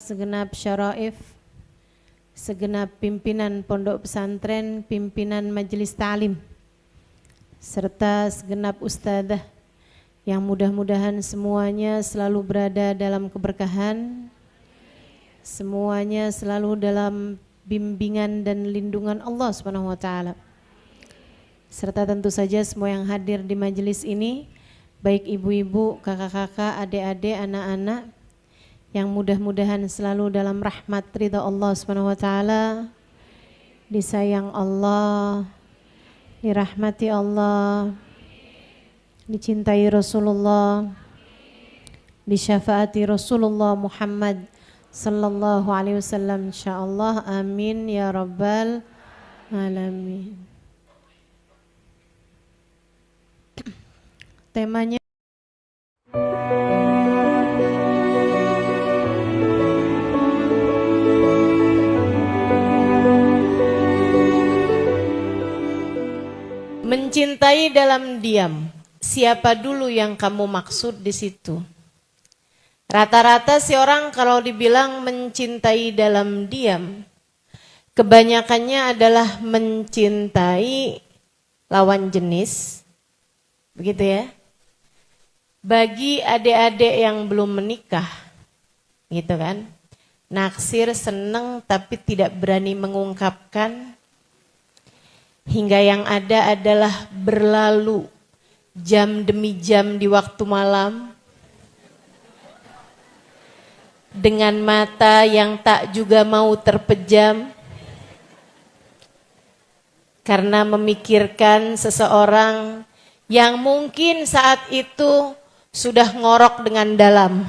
segenap syaraif, segenap pimpinan pondok pesantren, pimpinan majelis ta'lim, serta segenap ustadzah yang mudah-mudahan semuanya selalu berada dalam keberkahan, semuanya selalu dalam bimbingan dan lindungan Allah Subhanahu wa taala. Serta tentu saja semua yang hadir di majelis ini, baik ibu-ibu, kakak-kakak, adik-adik, anak-anak, yang mudah-mudahan selalu dalam rahmat ridha Allah Subhanahu wa taala, disayang Allah, dirahmati Allah, dicintai Rasulullah, disyafaati Rasulullah Muhammad sallallahu alaihi wasallam insyaallah. Amin ya rabbal alamin. Temanya mencintai dalam diam. Siapa dulu yang kamu maksud di situ? Rata-rata si orang kalau dibilang mencintai dalam diam, kebanyakannya adalah mencintai lawan jenis. Begitu ya. Bagi adik-adik yang belum menikah, gitu kan. Naksir, seneng tapi tidak berani mengungkapkan. Hingga yang ada adalah berlalu jam demi jam di waktu malam dengan mata yang tak juga mau terpejam karena memikirkan seseorang yang mungkin saat itu sudah ngorok dengan dalam.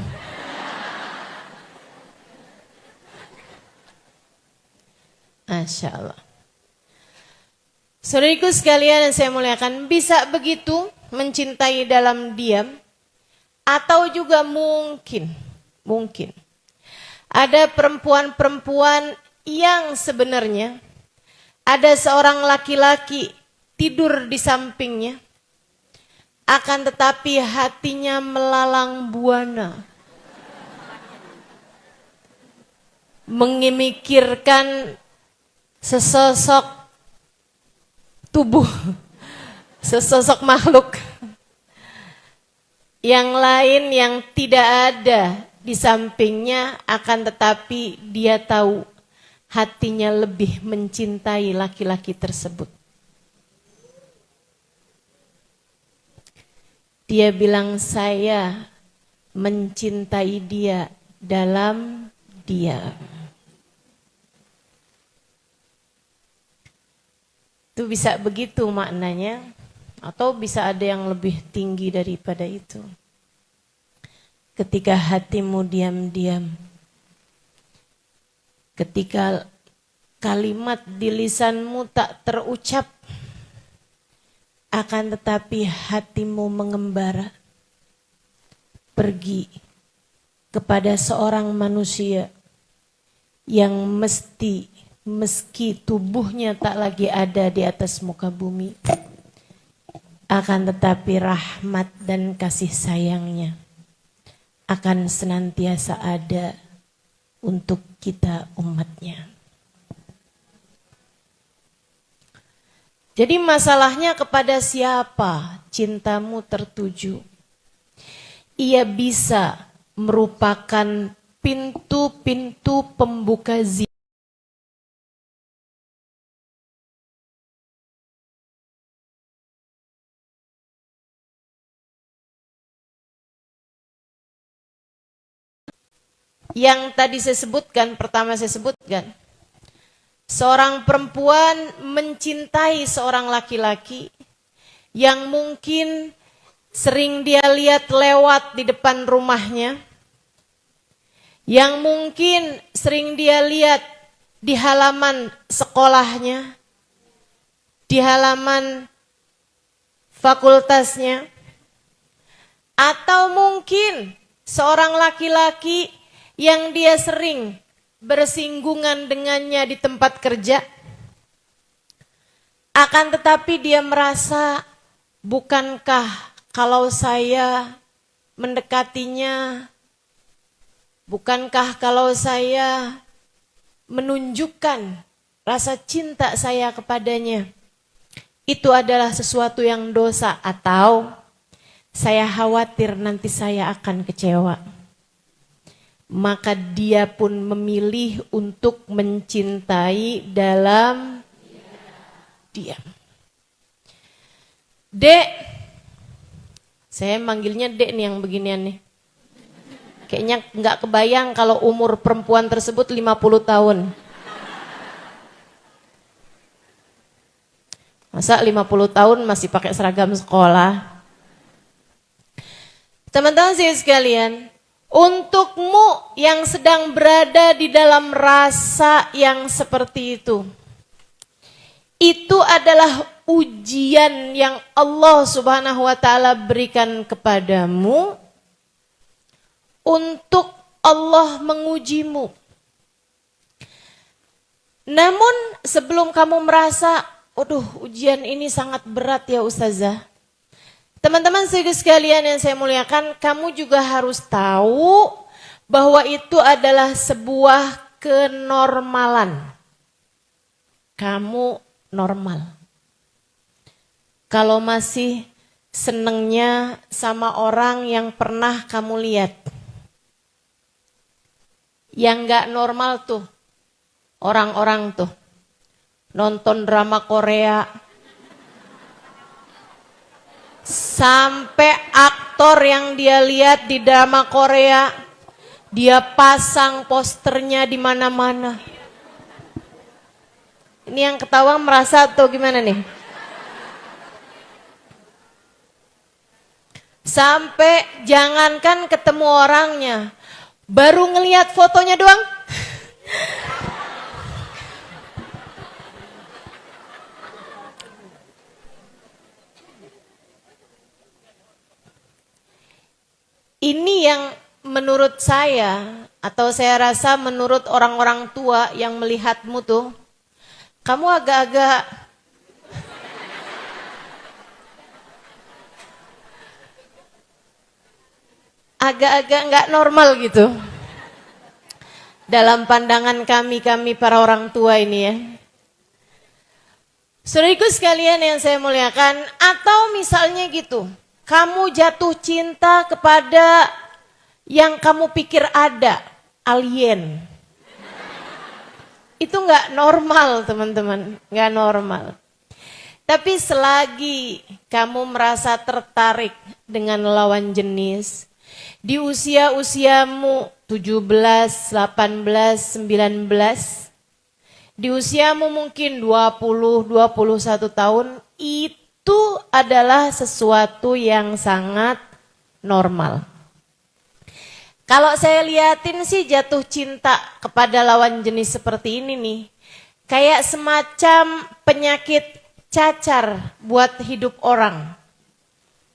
Masya Allah. Saudariku sekalian yang saya muliakan, bisa begitu mencintai dalam diam, atau juga mungkin ada perempuan-perempuan yang sebenarnya ada seorang laki-laki tidur di sampingnya, akan tetapi hatinya melalang buana, memikirkan sesosok tubuh, sesosok makhluk yang lain yang tidak ada di sampingnya, akan tetapi dia tahu hatinya lebih mencintai laki-laki tersebut. Dia bilang, saya mencintai dia dalam diam. Itu bisa begitu maknanya, atau bisa ada yang lebih tinggi daripada itu. Ketika hatimu diam-diam, ketika kalimat di lisanmu tak terucap, akan tetapi hatimu mengembara pergi kepada seorang manusia yang meski tubuhnya tak lagi ada di atas muka bumi, akan tetapi rahmat dan kasih sayangnya akan senantiasa ada untuk kita umatnya. Jadi masalahnya kepada siapa cintamu tertuju? Ia bisa merupakan pintu-pintu pembuka zina yang tadi saya sebutkan, pertama saya sebutkan. Seorang perempuan mencintai seorang laki-laki yang mungkin sering dia lihat lewat di depan rumahnya, yang mungkin sering dia lihat di halaman sekolahnya, di halaman fakultasnya, atau mungkin seorang laki-laki yang dia sering bersinggungan dengannya di tempat kerja, akan tetapi dia merasa, bukankah kalau saya mendekatinya Bukankah kalau saya menunjukkan rasa cinta saya kepadanya, itu adalah sesuatu yang dosa, atau saya khawatir nanti saya akan kecewa. Maka dia pun memilih untuk mencintai dalam diam. Dek, saya manggilnya Dek nih yang beginian nih. Kayaknya nggak kebayang kalau umur perempuan tersebut 50 tahun. Masa 50 tahun masih pakai seragam sekolah? Teman-teman sekalian, untukmu yang sedang berada di dalam rasa yang seperti itu adalah ujian yang Allah Subhanahu wa taala berikan kepadamu untuk Allah mengujimu. Namun sebelum kamu merasa, aduh ujian ini sangat berat ya Ustazah, teman-teman sekalian yang saya muliakan, kamu juga harus tahu bahwa itu adalah sebuah kenormalan. Kamu normal. Kalau masih senengnya sama orang yang pernah kamu lihat. Yang gak normal tuh, orang-orang tuh nonton drama Korea, sampai aktor yang dia lihat di drama Korea, dia pasang posternya di mana-mana. Ini yang ketawa merasa atau gimana nih? Sampai jangankan ketemu orangnya, baru ngelihat fotonya doang. Ini yang menurut saya, atau saya rasa menurut orang-orang tua yang melihatmu tuh, kamu agak-agak nggak normal gitu. Dalam pandangan kami para orang tua ini ya. Saudaraku sekalian yang saya muliakan, atau misalnya gitu, kamu jatuh cinta kepada yang kamu pikir ada, alien. Itu nggak normal teman-teman, nggak normal. Tapi selagi kamu merasa tertarik dengan lawan jenis, di usia-usiamu 17, 18, 19, di usiamu mungkin 20, 21 tahun, itu adalah sesuatu yang sangat normal. Kalau saya liatin sih jatuh cinta kepada lawan jenis seperti ini nih, kayak semacam penyakit cacar buat hidup orang.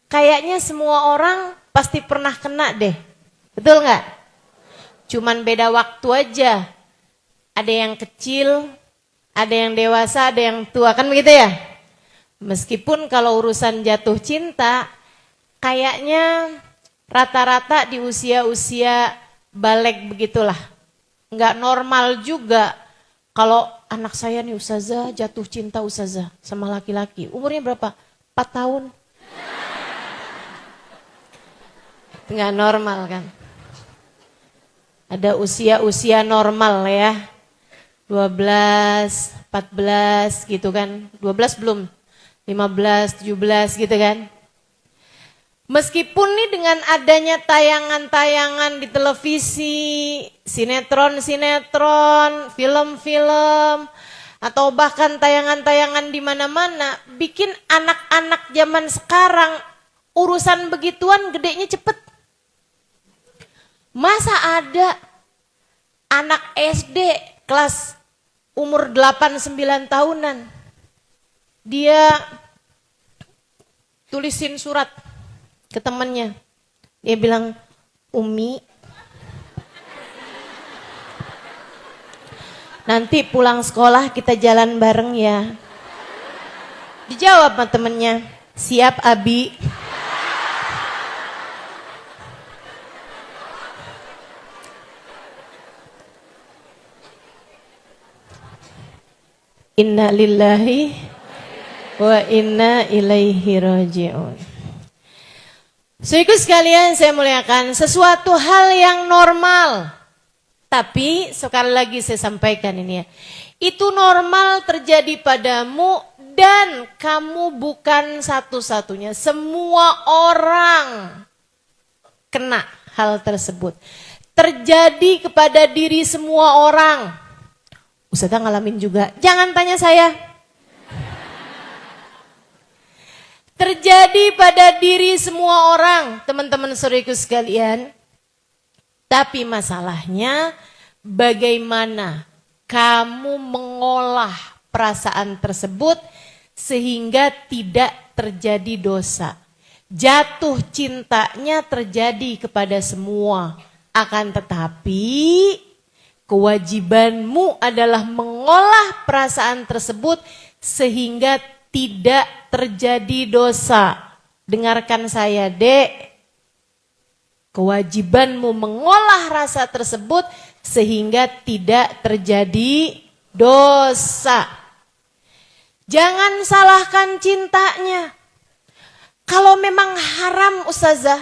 Kayaknya semua orang pasti pernah kena deh, betul nggak? Cuman beda waktu aja. Ada yang kecil, ada yang dewasa, ada yang tua, kan begitu ya? Meskipun kalau urusan jatuh cinta, kayaknya rata-rata di usia-usia balik begitulah. Nggak normal juga kalau anak saya nih Ustazah jatuh cinta Ustazah sama laki-laki. Umurnya berapa? 4 tahun. Nggak normal kan? Ada usia-usia normal ya. 12, 14 gitu kan. 12 belum. 15, 17 gitu kan. Meskipun nih dengan adanya tayangan-tayangan di televisi, sinetron-sinetron, film-film, atau bahkan tayangan-tayangan di mana-mana, bikin anak-anak zaman sekarang urusan begituan gedenya cepet. Masa ada anak SD kelas umur 8-9 tahunan, dia tulisin surat ke temannya. Dia bilang, Umi, nanti pulang sekolah kita jalan bareng ya. Dijawab sama temennya, siap Abi. Inna lillahi wa inna ilaihi raji'un. Saudaraku sekalian saya muliakan, sesuatu hal yang normal. Tapi sekali lagi saya sampaikan ini ya. Itu normal terjadi padamu dan kamu bukan satu-satunya. Semua orang kena hal tersebut. Terjadi kepada diri semua orang. Ustazah ngalamin juga. Jangan tanya saya. Terjadi pada diri semua orang, teman-teman saudaraku sekalian. Tapi masalahnya bagaimana kamu mengolah perasaan tersebut sehingga tidak terjadi dosa. Jatuh cintanya terjadi kepada semua. Akan tetapi kewajibanmu adalah mengolah perasaan tersebut sehingga tidak terjadi dosa. Dengarkan saya, Dek. Kewajibanmu mengolah rasa tersebut sehingga tidak terjadi dosa. Jangan salahkan cintanya. Kalau memang haram Ustazah,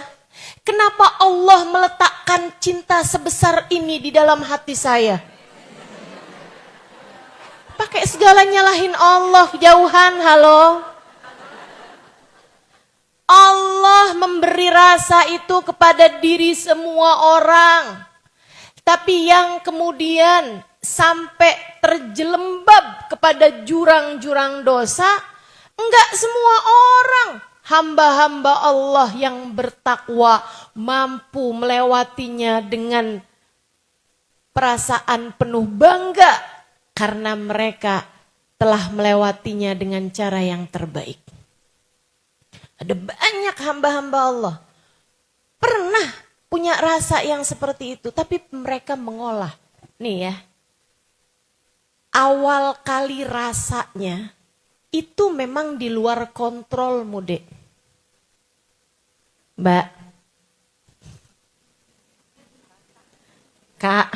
kenapa Allah meletakkan cinta sebesar ini di dalam hati saya? Pakai segala nyalahin Allah, jauhan, halo. Allah memberi rasa itu kepada diri semua orang. Tapi yang kemudian sampai terjelembab kepada jurang-jurang dosa, enggak semua orang. Hamba-hamba Allah yang bertakwa mampu melewatinya dengan perasaan penuh bangga. Karena mereka telah melewatinya dengan cara yang terbaik. Ada banyak hamba-hamba Allah pernah punya rasa yang seperti itu, tapi mereka mengolah. Nih ya, awal kali rasanya itu memang di luar kontrolmu, Dek. Mbak, Kak,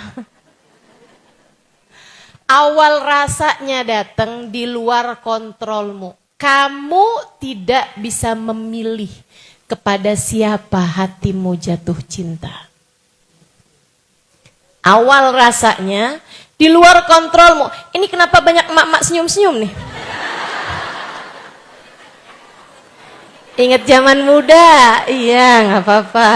awal rasanya datang di luar kontrolmu. Kamu tidak bisa memilih kepada siapa hatimu jatuh cinta. Awal rasanya di luar kontrolmu. Ini kenapa banyak emak-emak senyum-senyum nih? Ingat zaman muda? Iya, nggak apa-apa.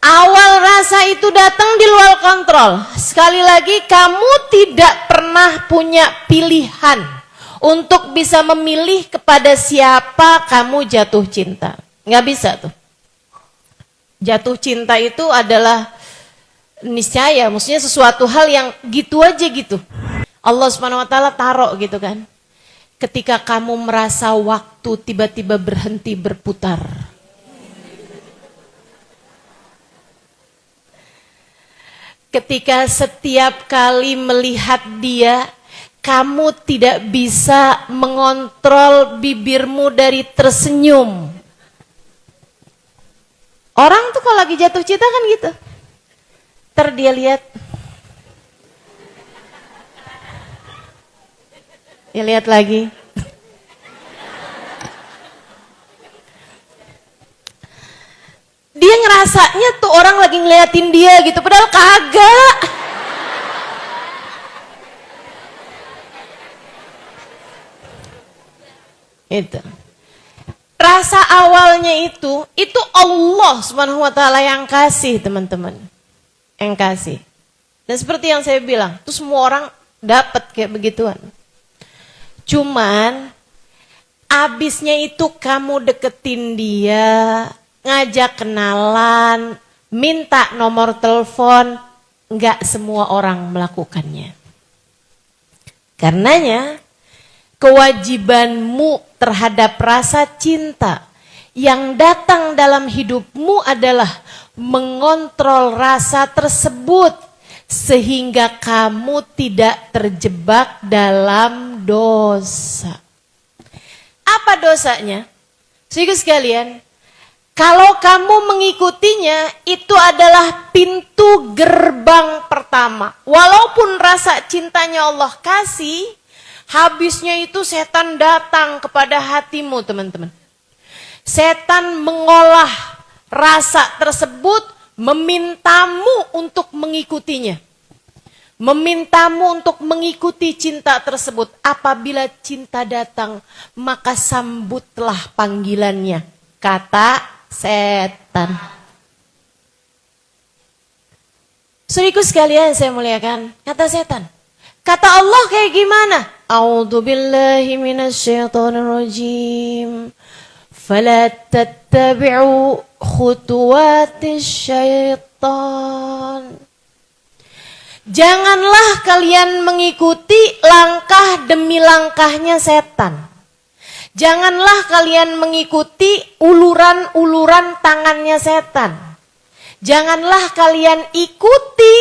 Awal rasa itu datang di luar kontrol. Sekali lagi, kamu tidak pernah punya pilihan untuk bisa memilih kepada siapa kamu jatuh cinta. Nggak bisa tuh. Jatuh cinta itu adalah niscaya, maksudnya sesuatu hal yang gitu aja gitu. Allah SWT taruh gitu kan. Ketika kamu merasa waktu tiba-tiba berhenti berputar. Ketika setiap kali melihat dia, kamu tidak bisa mengontrol bibirmu dari tersenyum. Orang tuh kalau lagi jatuh cinta kan gitu. Ntar dia lihat. Ya lihat lagi. Dia ngerasanya tuh orang lagi ngeliatin dia gitu, padahal kagak. Itu. Rasa awalnya itu Allah Subhanahu wa taala yang kasih, teman-teman. Yang kasih. Dan seperti yang saya bilang, itu semua orang dapat kayak begituan. Cuman abisnya itu kamu deketin dia, ngajak kenalan, minta nomor telepon, enggak semua orang melakukannya. Karenanya kewajibanmu terhadap rasa cinta yang datang dalam hidupmu adalah mengontrol rasa tersebut sehingga kamu tidak terjebak dalam dosa. Apa dosanya? Saudara sekalian, kalau kamu mengikutinya, itu adalah pintu gerbang gerbang pertama. Walaupun rasa cintanya Allah kasih, habisnya itu setan datang kepada hatimu, teman-teman. Setan mengolah rasa tersebut, memintamu untuk mengikutinya. Memintamu untuk mengikuti cinta tersebut. Apabila cinta datang, maka sambutlah panggilannya, kata setan. Saudaraku sekalian saya muliakan, kata setan. Kata Allah kayak gimana? A'udzubillahi minasyaitonirrajim. Fala tattabi'u khutuwatis syaitan. Janganlah kalian mengikuti langkah demi langkahnya setan. Janganlah kalian mengikuti uluran-uluran tangannya setan. Janganlah kalian ikuti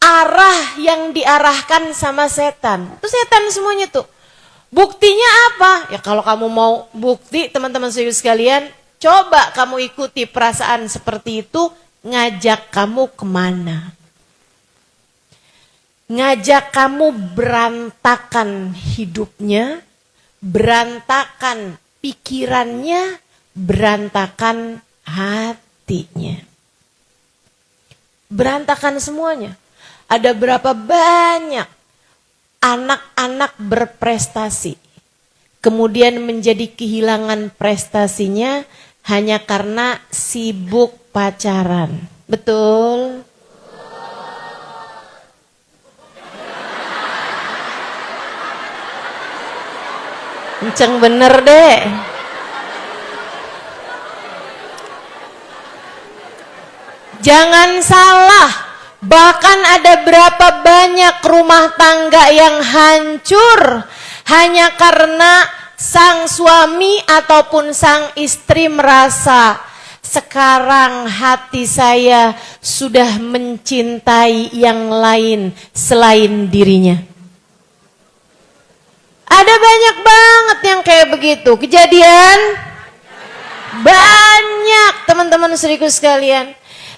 arah yang diarahkan sama setan. Itu setan semuanya tuh. Buktinya apa? Ya kalau kamu mau bukti, teman-teman sekalian, coba kamu ikuti perasaan seperti itu, ngajak kamu kemana? Ngajak kamu berantakan hidupnya, berantakan pikirannya, berantakan hatinya. Berantakan semuanya. Ada berapa banyak anak-anak berprestasi, kemudian menjadi kehilangan prestasinya hanya karena sibuk pacaran. Betul? Kenceng bener deh. Jangan salah, bahkan ada berapa banyak rumah tangga yang hancur hanya karena sang suami ataupun sang istri merasa sekarang hati saya sudah mencintai yang lain selain dirinya. Ada banyak banget yang kayak begitu. Kejadian banyak, teman-teman saudaraku sekalian.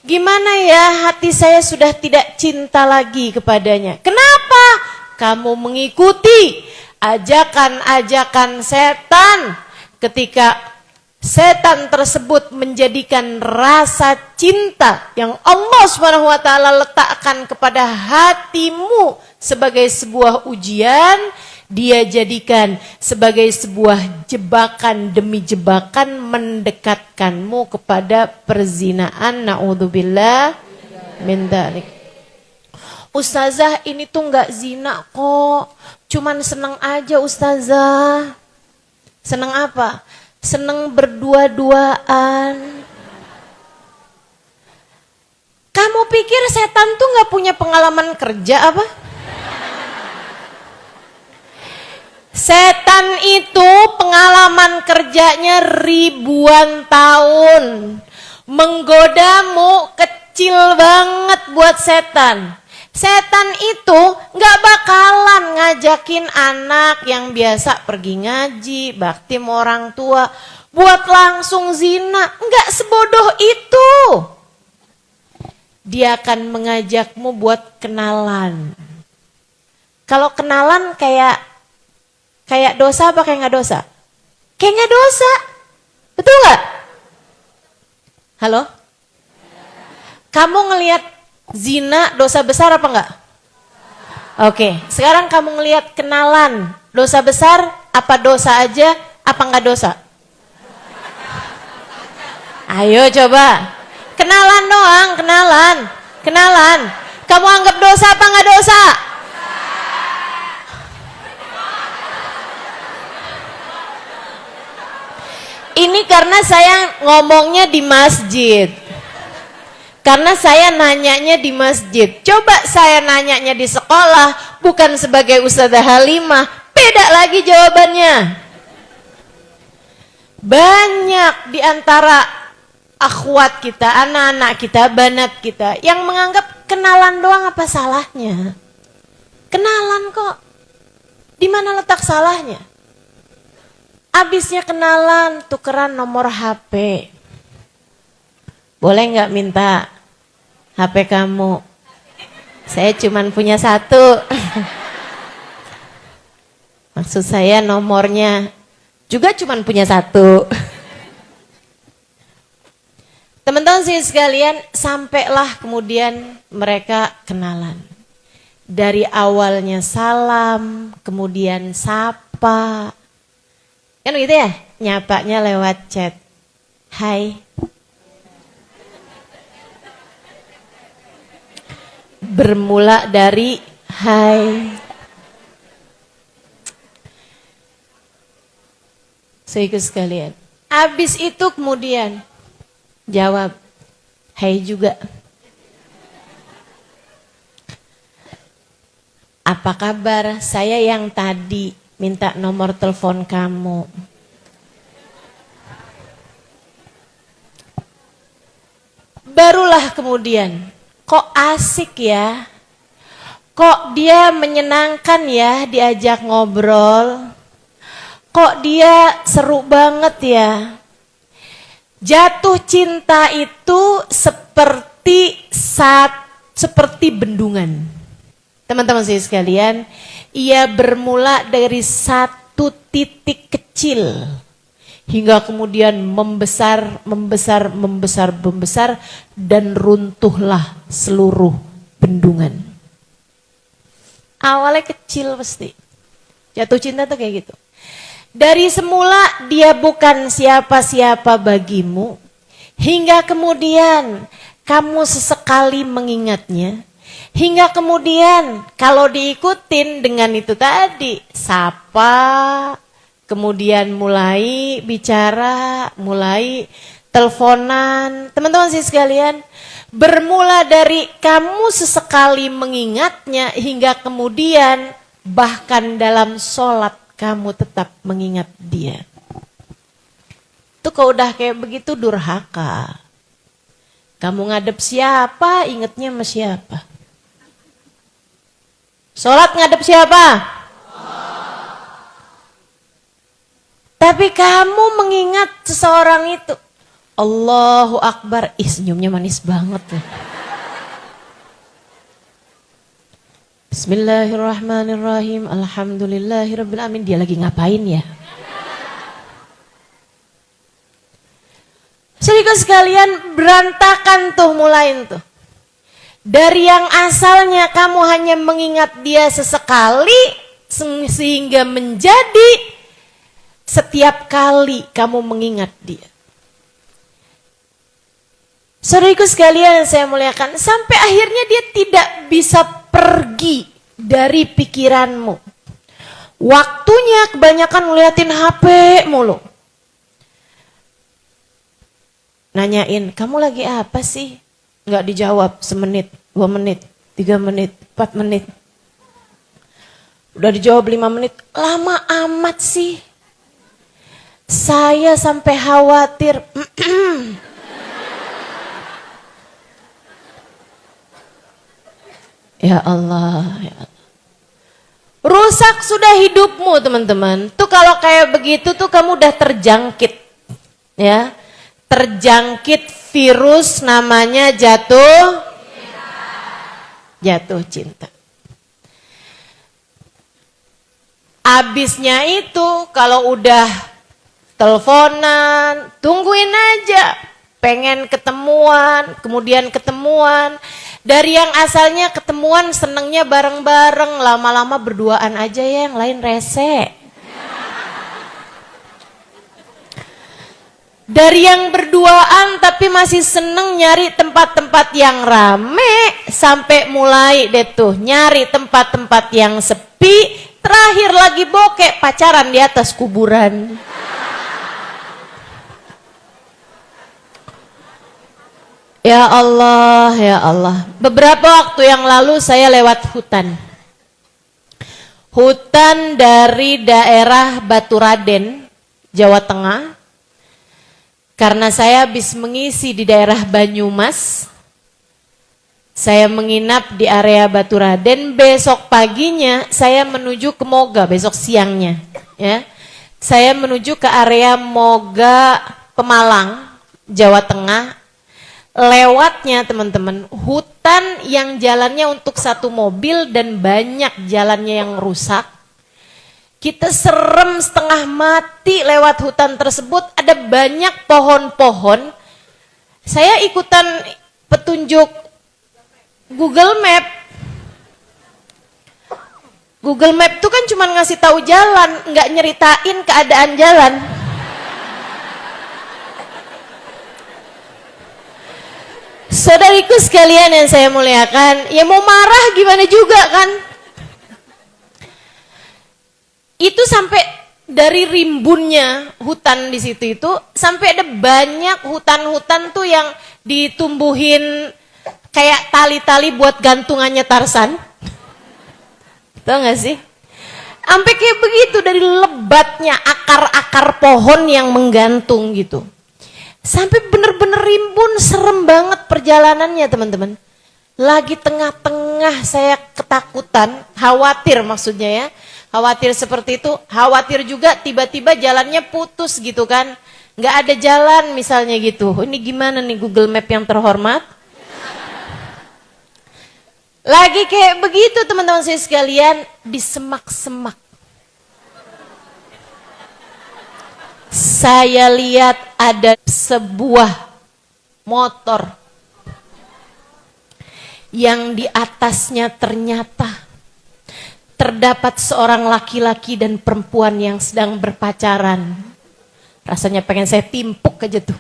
Gimana ya, hati saya sudah tidak cinta lagi kepadanya. Kenapa? Kamu mengikuti ajakan-ajakan setan. Ketika setan tersebut menjadikan rasa cinta yang Allah SWT letakkan kepada hatimu sebagai sebuah ujian, dia jadikan sebagai sebuah jebakan demi jebakan mendekatkanmu kepada perzinaan. Na'udzubillah min dzalik. Ustazah, ini tuh nggak zina kok, cuman seneng aja ustazah. Seneng apa? Seneng berdua-duaan. Kamu pikir setan tuh nggak punya pengalaman kerja apa? Setan itu pengalaman kerjanya ribuan tahun. Menggodamu kecil banget buat setan. Setan itu gak bakalan ngajakin anak yang biasa pergi ngaji, bakti sama orang tua, buat langsung zina. Gak sebodoh itu. Dia akan mengajakmu buat kenalan. Kalau kenalan kayak dosa apa kayak nggak dosa? Kayak nggak dosa, betul nggak? Halo? Kamu ngelihat zina dosa besar apa nggak? Oke, sekarang kamu ngelihat kenalan dosa besar apa dosa aja apa nggak dosa? Ayo coba, kenalan doang, kenalan. Kamu anggap dosa apa nggak dosa? Ini karena saya ngomongnya di masjid. Karena saya nanyanya di masjid. Coba saya nanyanya di sekolah, bukan sebagai Ustazah Halimah, beda lagi jawabannya. Banyak di antara akhwat kita, anak-anak kita, banat kita yang menganggap kenalan doang apa salahnya. Kenalan kok. Di mana letak salahnya? Abisnya kenalan, tukeran nomor HP. Boleh nggak minta HP kamu? Saya cuman punya satu. Maksud saya nomornya juga cuman punya satu. Teman-teman sih sekalian, sampailah kemudian mereka kenalan. Dari awalnya salam, kemudian sapa. Kan gitu ya? Nyapanya lewat chat. Hai. Bermula dari hai. Saudaraku sekalian. Habis itu kemudian jawab, hai juga. Apa kabar? Saya yang tadi minta nomor telepon kamu. Barulah kemudian, kok asik ya? Kok dia menyenangkan ya diajak ngobrol? Kok dia seru banget ya? Jatuh cinta itu seperti bendungan. Teman-teman saya sekalian, ia bermula dari satu titik kecil hingga kemudian membesar dan runtuhlah seluruh bendungan. Awalnya kecil pasti. Jatuh cinta tuh kayak gitu. Dari semula dia bukan siapa-siapa bagimu, hingga kemudian kamu sesekali mengingatnya, hingga kemudian kalau diikutin dengan itu tadi, sapa, kemudian mulai bicara, mulai teleponan. Teman-teman sih sekalian, bermula dari kamu sesekali mengingatnya, hingga kemudian bahkan dalam sholat kamu tetap mengingat dia. Itu kalau udah kayak begitu durhaka. Kamu ngadep siapa, ingetnya sama siapa? Sholat ngadep siapa? Tapi kamu mengingat seseorang itu. Allahu Akbar. Ih, senyumnya manis banget tuh. Bismillahirrahmanirrahim. Alhamdulillahirrabbilalamin. Dia lagi ngapain ya? Saudara sekalian, berantakan tuh mulai tuh. Dari yang asalnya kamu hanya mengingat dia sesekali, sehingga menjadi setiap kali kamu mengingat dia. Saudaraku sekalian saya muliakan, sampai akhirnya dia tidak bisa pergi dari pikiranmu. Waktunya kebanyakan ngeliatin HP mulu. Nanyain, kamu lagi apa sih? Nggak dijawab, semenit, 2 menit, 3 menit, 4 menit. Udah dijawab 5 menit, lama amat sih. Saya sampai khawatir. Ya Allah, ya Allah. Rusak sudah hidupmu teman-teman. Tuh kalau kayak begitu tuh kamu udah terjangkit. Ya. Terjangkit virus namanya jatuh cinta. Abisnya itu kalau udah teleponan, tungguin aja. Pengen ketemuan, kemudian ketemuan. Dari yang asalnya ketemuan senengnya bareng-bareng, lama-lama berduaan aja ya, yang lain rese. Dari yang berduaan tapi masih seneng nyari tempat-tempat yang rame, sampai mulai deh tuh nyari tempat-tempat yang sepi, terakhir lagi bokek, pacaran di atas kuburan. Ya Allah, ya Allah. Beberapa waktu yang lalu saya lewat hutan. Hutan dari daerah Baturaden, Jawa Tengah. Karena saya habis mengisi di daerah Banyumas. Saya menginap di area Baturaden, besok paginya saya menuju ke Moga, besok siangnya. Ya. Saya menuju ke area Moga, Pemalang, Jawa Tengah. lewatnya teman-teman, hutan yang jalannya untuk satu mobil dan banyak jalannya yang rusak. Kita serem setengah mati lewat hutan tersebut, ada banyak pohon-pohon. Saya ikutan petunjuk Google Map. Google Map itu kan cuma ngasih tahu jalan, nggak nyeritain keadaan jalan. Saudariku sekalian yang saya muliakan, ya mau marah gimana juga kan? Itu sampai dari rimbunnya hutan di situ itu, sampai ada banyak hutan-hutan tuh yang ditumbuhin kayak tali-tali buat gantungannya Tarsan. Tahu gak sih? Sampai kayak begitu, dari lebatnya akar-akar pohon yang menggantung gitu. Sampai bener-bener rimbun, serem banget perjalanannya teman-teman. Lagi tengah-tengah saya ketakutan, khawatir maksudnya ya. Khawatir seperti itu, khawatir juga tiba-tiba jalannya putus gitu kan. Nggak ada jalan misalnya gitu. Ini gimana nih Google Map yang terhormat? Lagi kayak begitu teman-teman saya sekalian, di semak-semak. Saya lihat ada sebuah motor yang di atasnya ternyata terdapat seorang laki-laki dan perempuan yang sedang berpacaran. Rasanya pengen saya timpuk aja tuh.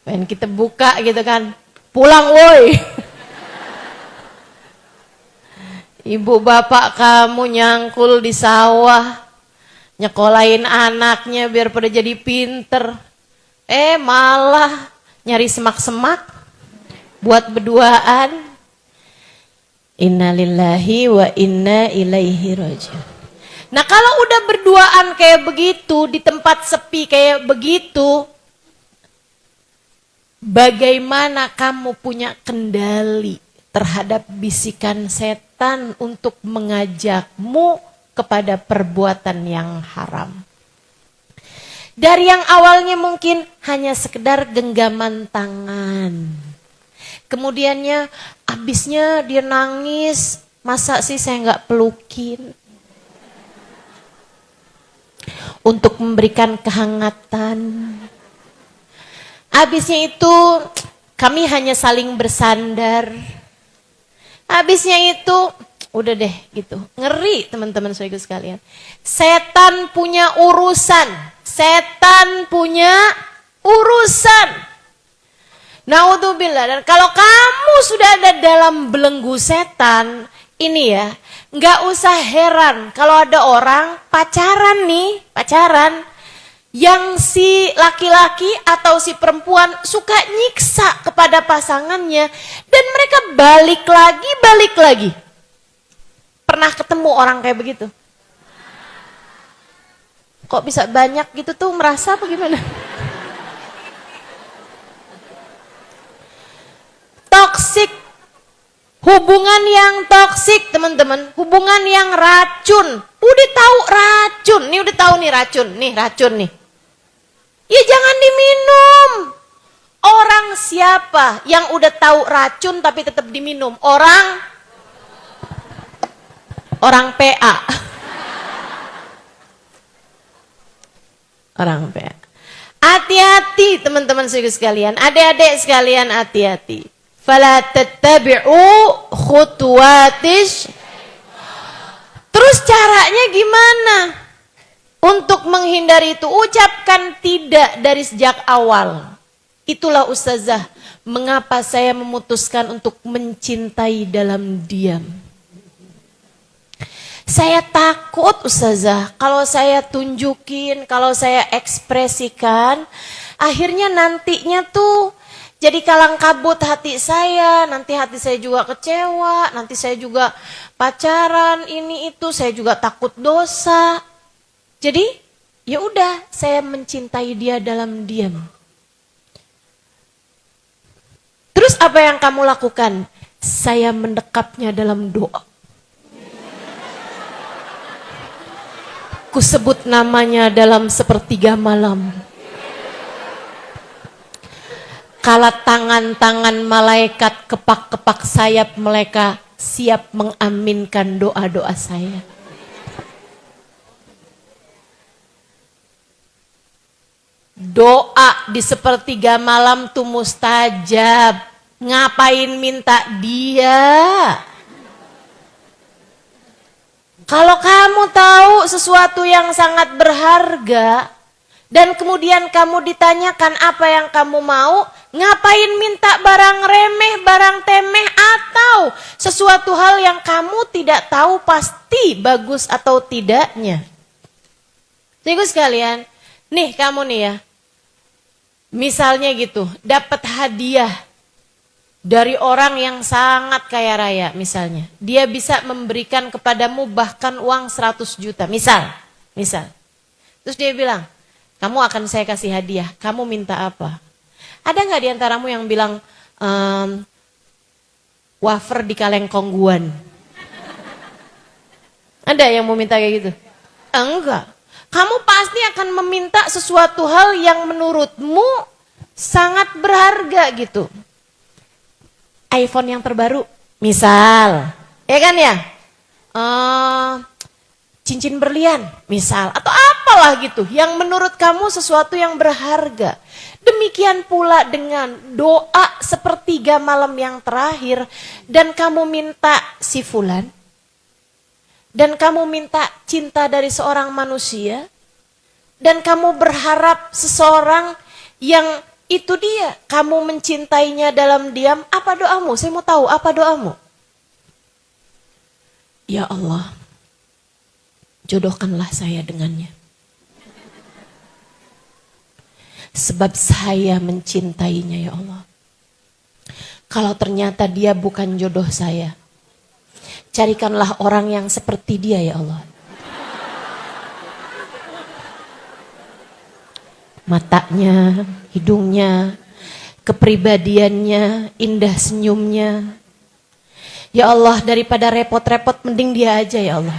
Pengen kita buka gitu kan. Pulang woi. Ibu bapak kamu nyangkul di sawah, nyekolahin anaknya biar pada jadi pinter. Malah nyari semak-semak buat berduaan. Innalillahi wa inna ilaihi raji'un. Nah kalau udah berduaan kayak begitu, di tempat sepi kayak begitu, bagaimana kamu punya kendali terhadap bisikan setan untuk mengajakmu kepada perbuatan yang haram? Dari yang awalnya mungkin hanya sekedar genggaman tangan. Kemudiannya abisnya dia nangis, masa sih saya nggak pelukin? Untuk memberikan kehangatan. Habisnya itu kami hanya saling bersandar. Habisnya itu udah deh gitu. Ngeri teman-teman saudara sekalian. Setan punya urusan. Setan punya urusan. Naudzubillah. Dan kalau kamu sudah ada dalam belenggu setan, ini ya, nggak usah heran kalau ada orang pacaran nih, yang si laki-laki atau si perempuan suka nyiksa kepada pasangannya dan mereka balik lagi. Pernah ketemu orang kayak begitu? Kok bisa banyak gitu tuh, merasa apa gimana? Toksik, hubungan yang toksik teman-teman, hubungan yang racun. Udah tahu racun, nih udah tahu nih racun nih. Ya jangan diminum. Orang siapa yang udah tahu racun tapi tetap diminum? Orang PA. Orang PA. Hati-hati teman-teman sekalian, adik-adik sekalian hati-hati. Fala tattabi'u khutuwatis. Terus caranya gimana? Untuk menghindari itu, ucapkan tidak dari sejak awal. Itulah ustazah, mengapa saya memutuskan untuk mencintai dalam diam. Saya takut ustazah, kalau saya tunjukin, kalau saya ekspresikan, akhirnya nantinya tuh jadi kalang kabut hati saya, nanti hati saya juga kecewa, nanti saya juga pacaran, ini itu, saya juga takut dosa. Jadi, ya udah, saya mencintai dia dalam diam. Terus apa yang kamu lakukan? Saya mendekapnya dalam doa. Kusebut namanya dalam sepertiga malam. Kala tangan-tangan malaikat kepak-kepak sayap mereka siap mengaminkan doa-doa saya. Doa di sepertiga malam tuh mustajab. Ngapain minta dia? Kalau kamu tahu sesuatu yang sangat berharga dan kemudian kamu ditanyakan apa yang kamu mau, ngapain minta barang remeh, barang temeh atau sesuatu hal yang kamu tidak tahu pasti bagus atau tidaknya. Jadi sekalian, nih kamu nih ya, misalnya gitu, dapat hadiah dari orang yang sangat kaya raya misalnya. Dia bisa memberikan kepadamu bahkan uang 100 juta, misal. Terus dia bilang, kamu akan saya kasih hadiah, kamu minta apa? Ada gak diantaramu yang bilang, wafer di kaleng kongguan? Ada yang mau minta kayak gitu? Enggak. Kamu pasti akan meminta sesuatu hal yang menurutmu sangat berharga gitu. iPhone yang terbaru, misal, ya kan ya, cincin berlian, misal, atau apalah gitu, yang menurut kamu sesuatu yang berharga. Demikian pula dengan doa sepertiga malam yang terakhir, dan kamu minta si fulan, dan kamu minta cinta dari seorang manusia, dan kamu berharap seseorang yang itu dia, kamu mencintainya dalam diam. Apa doamu? Saya mau tahu, apa doamu? Ya Allah, jodohkanlah saya dengannya. Sebab saya mencintainya ya Allah. Kalau ternyata dia bukan jodoh saya, carikanlah orang yang seperti dia ya Allah. Matanya, hidungnya, kepribadiannya, indah senyumnya. Ya Allah, daripada repot-repot mending dia aja ya Allah.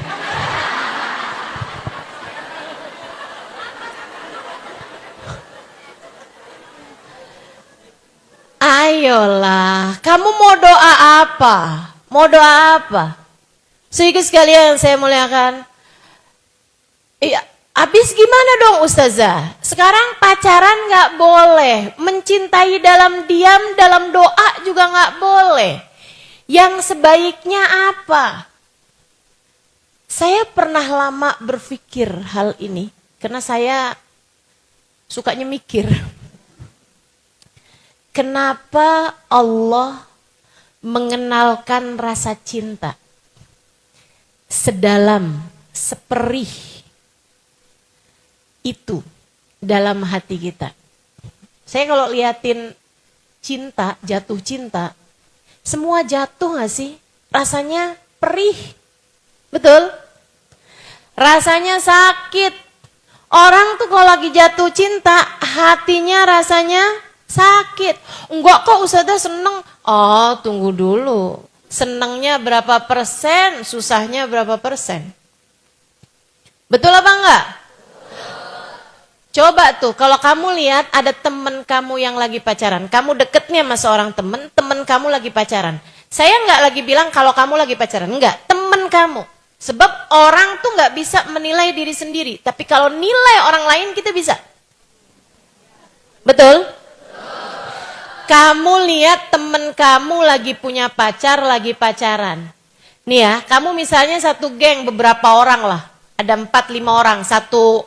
Ayolah, kamu mau doa apa? Mau doa apa? Sehingga sekalian saya muliakan. Iya. Habis gimana dong Ustazah? Sekarang pacaran gak boleh. Mencintai dalam diam, dalam doa juga gak boleh. Yang sebaiknya apa? Saya pernah lama berpikir hal ini. Karena saya sukanya mikir. Kenapa Allah mengenalkan rasa cinta sedalam, seperih itu dalam hati kita. Saya kalau liatin cinta, jatuh cinta, semua jatuh gak sih? Rasanya perih. Betul? Rasanya sakit. Orang tuh kalau lagi jatuh cinta, hatinya rasanya sakit. Enggak kok Ustazah seneng. Oh tunggu dulu. Senengnya berapa persen, susahnya berapa persen? Betul apa enggak? Coba tuh, kalau kamu lihat ada temen kamu yang lagi pacaran, kamu deketnya sama seorang temen kamu lagi pacaran. Saya nggak lagi bilang kalau kamu lagi pacaran, enggak, temen kamu. Sebab orang tuh nggak bisa menilai diri sendiri, tapi kalau nilai orang lain kita bisa. Betul? Kamu lihat temen kamu lagi punya pacar, lagi pacaran. Nih ya, kamu misalnya satu geng beberapa orang lah, ada 4-5 orang, satu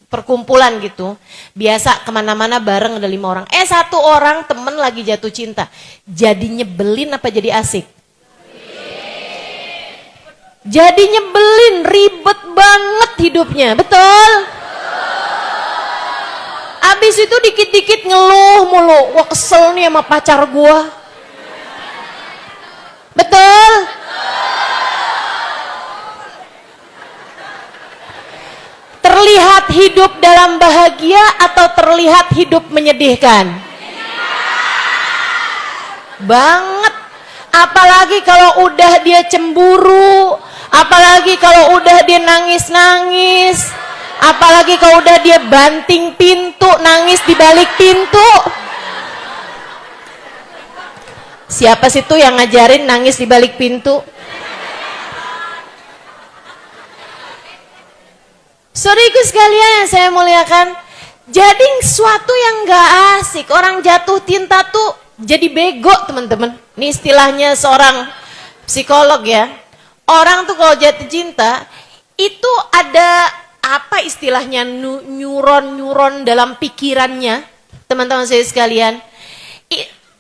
perkumpulan gitu, biasa kemana-mana bareng ada 5 orang. Satu orang temen lagi jatuh cinta, jadi nyebelin apa jadi asik? Jadi nyebelin, ribet banget hidupnya, betul? Abis itu dikit-dikit ngeluh mulu, wah kesel nih sama pacar gua. Betul? Terlihat hidup dalam bahagia atau terlihat hidup menyedihkan? Banget. Apalagi kalau udah dia cemburu, apalagi kalau udah dia nangis-nangis. Apalagi kalau udah dia banting pintu, nangis di balik pintu. Siapa sih tuh yang ngajarin nangis di balik pintu? Saudaraku sekalian yang saya muliakan, jadi suatu yang gak asik, orang jatuh cinta tuh jadi bego teman-teman. Ini istilahnya seorang psikolog ya. Orang tuh kalau jatuh cinta, itu ada apa istilahnya neuron dalam pikirannya, teman-teman saya sekalian.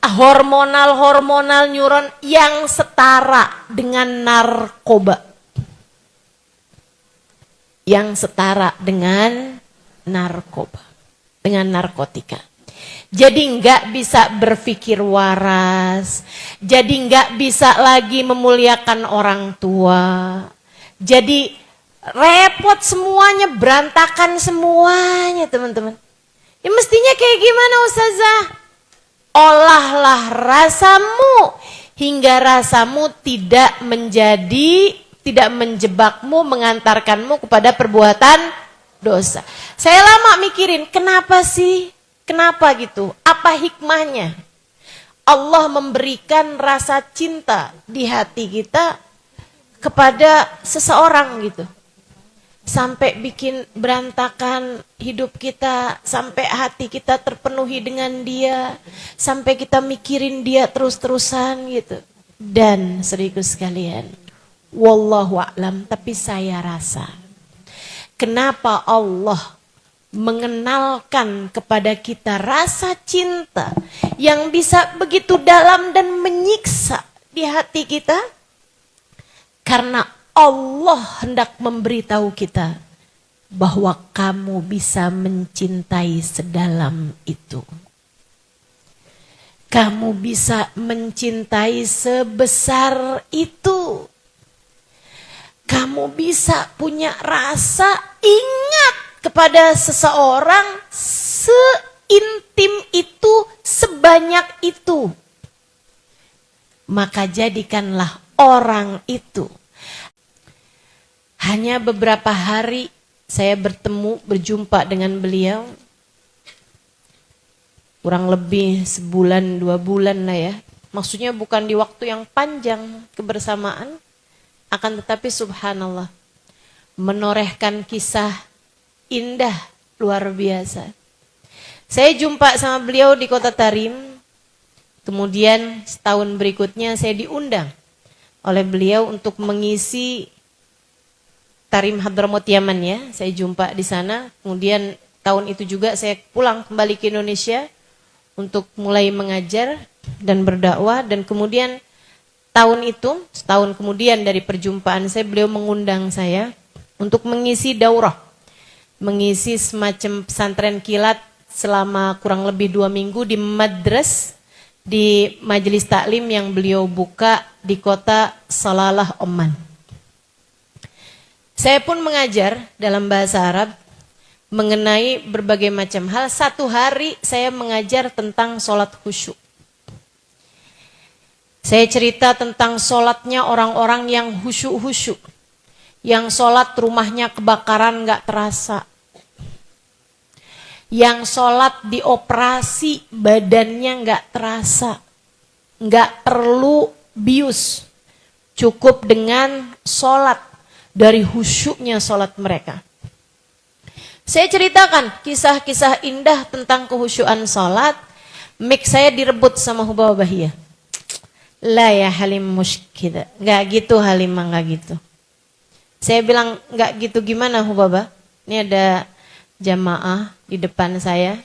Hormonal neuron yang setara dengan narkoba. Yang setara dengan narkoba, dengan narkotika. Jadi nggak bisa berpikir waras, jadi nggak bisa lagi memuliakan orang tua. Jadi repot semuanya, berantakan semuanya teman-teman. Ya mestinya kayak gimana Ustazah? Olahlah rasamu hingga rasamu tidak menjebakmu, mengantarkanmu kepada perbuatan dosa. Saya lama mikirin, kenapa sih? Kenapa gitu? Apa hikmahnya? Allah memberikan rasa cinta di hati kita kepada seseorang gitu. Sampai bikin berantakan hidup kita, sampai hati kita terpenuhi dengan dia, sampai kita mikirin dia terus-terusan gitu. Dan saudaraku sekalian, wallahu a'lam, tapi saya rasa kenapa Allah mengenalkan kepada kita rasa cinta yang bisa begitu dalam dan menyiksa di hati kita? Karena Allah hendak memberitahu kita bahwa kamu bisa mencintai sedalam itu. Kamu bisa mencintai sebesar itu. Kamu bisa punya rasa ingat kepada seseorang seintim itu, sebanyak itu. Maka jadikanlah orang itu. Hanya beberapa hari saya berjumpa dengan beliau. Kurang lebih sebulan, 2 bulan lah ya. Maksudnya bukan di waktu yang panjang kebersamaan. Akan tetapi subhanallah, menorehkan kisah indah luar biasa. Saya jumpa sama beliau di kota Tarim. Kemudian setahun berikutnya saya diundang oleh beliau untuk mengisi Tarim Hadramaut Yaman ya. Saya jumpa di sana. Kemudian tahun itu juga saya pulang kembali ke Indonesia untuk mulai mengajar dan berdakwah. Dan kemudian tahun itu, setahun kemudian dari perjumpaan saya, beliau mengundang saya untuk mengisi daurah. Mengisi semacam pesantren kilat selama kurang lebih 2 minggu di madras, di majelis taklim yang beliau buka di kota Salalah, Oman. Saya pun mengajar dalam bahasa Arab mengenai berbagai macam hal. 1 hari saya mengajar tentang sholat khusyuk. Saya cerita tentang sholatnya orang-orang yang khusyuk-khusyuk. Yang sholat rumahnya kebakaran gak terasa. Yang sholat dioperasi badannya gak terasa. Gak perlu bius. Cukup dengan sholat. Dari khusyuknya sholat mereka. Saya ceritakan kisah-kisah indah tentang kehusyuan sholat. Mic saya direbut sama Hubaba Bahiyah. La ya Halim muskida. Gak gitu Halimah, gak gitu. Saya bilang gak gitu gimana Hubaba? Ini ada jamaah di depan saya.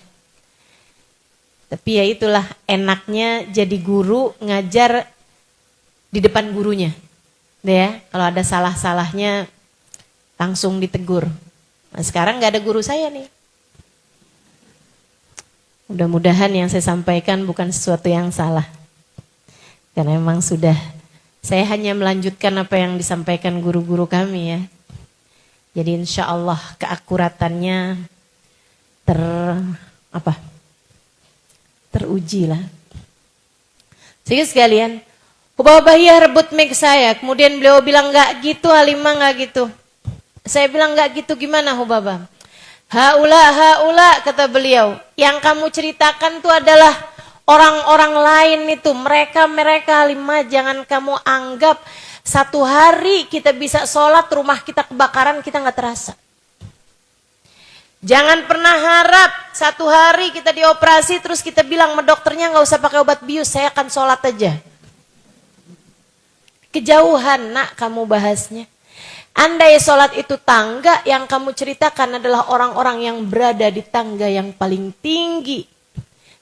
Tapi ya itulah enaknya jadi guru ngajar di depan gurunya. Ya, kalau ada salah-salahnya langsung ditegur. Nah, sekarang nggak ada guru saya nih. Mudah-mudahan yang saya sampaikan bukan sesuatu yang salah. Karena memang sudah, saya hanya melanjutkan apa yang disampaikan guru-guru kami ya. Jadi insya Allah keakuratannya teruji lah. Sehingga sekalian, Hubaba Bahiyah rebut mic saya, kemudian beliau bilang, gak gitu Halimah, gak gitu. Saya bilang gak gitu gimana Hubaba? Haula kata beliau, yang kamu ceritakan itu adalah orang-orang lain itu, mereka halimah. Jangan kamu anggap satu hari kita bisa sholat, rumah kita kebakaran, kita nggak terasa. Jangan pernah harap satu hari kita dioperasi terus kita bilang sama dokternya nggak usah pakai obat bius, saya akan sholat aja. Kejauhan nak kamu bahasnya. Andai sholat itu tangga, yang kamu ceritakan adalah orang-orang yang berada di tangga yang paling tinggi.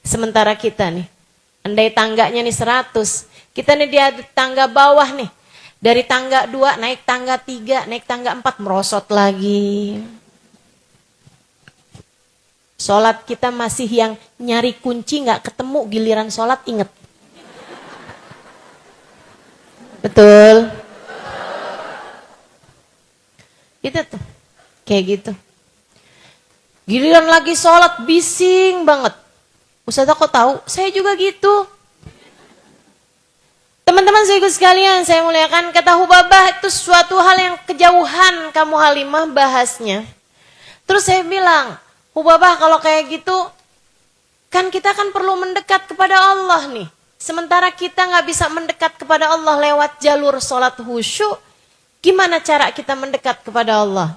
Sementara kita nih, andai tangganya nih 100, kita nih di tangga bawah nih. Dari tangga 2 naik tangga 3, naik tangga 4, merosot lagi. Sholat kita masih yang nyari kunci gak ketemu, giliran sholat inget. Betul? Gitu tuh, kayak gitu. Giliran lagi sholat bising banget. Ustazah kok tahu? Saya juga gitu. Teman-teman saya sekalian, saya muliakan, kata Hubabah itu suatu hal yang kejauhan kamu halimah bahasnya. Terus saya bilang, Hubabah kalau kayak gitu, kan kita kan perlu mendekat kepada Allah nih. Sementara kita gak bisa mendekat kepada Allah lewat jalur sholat khusyuk, gimana cara kita mendekat kepada Allah?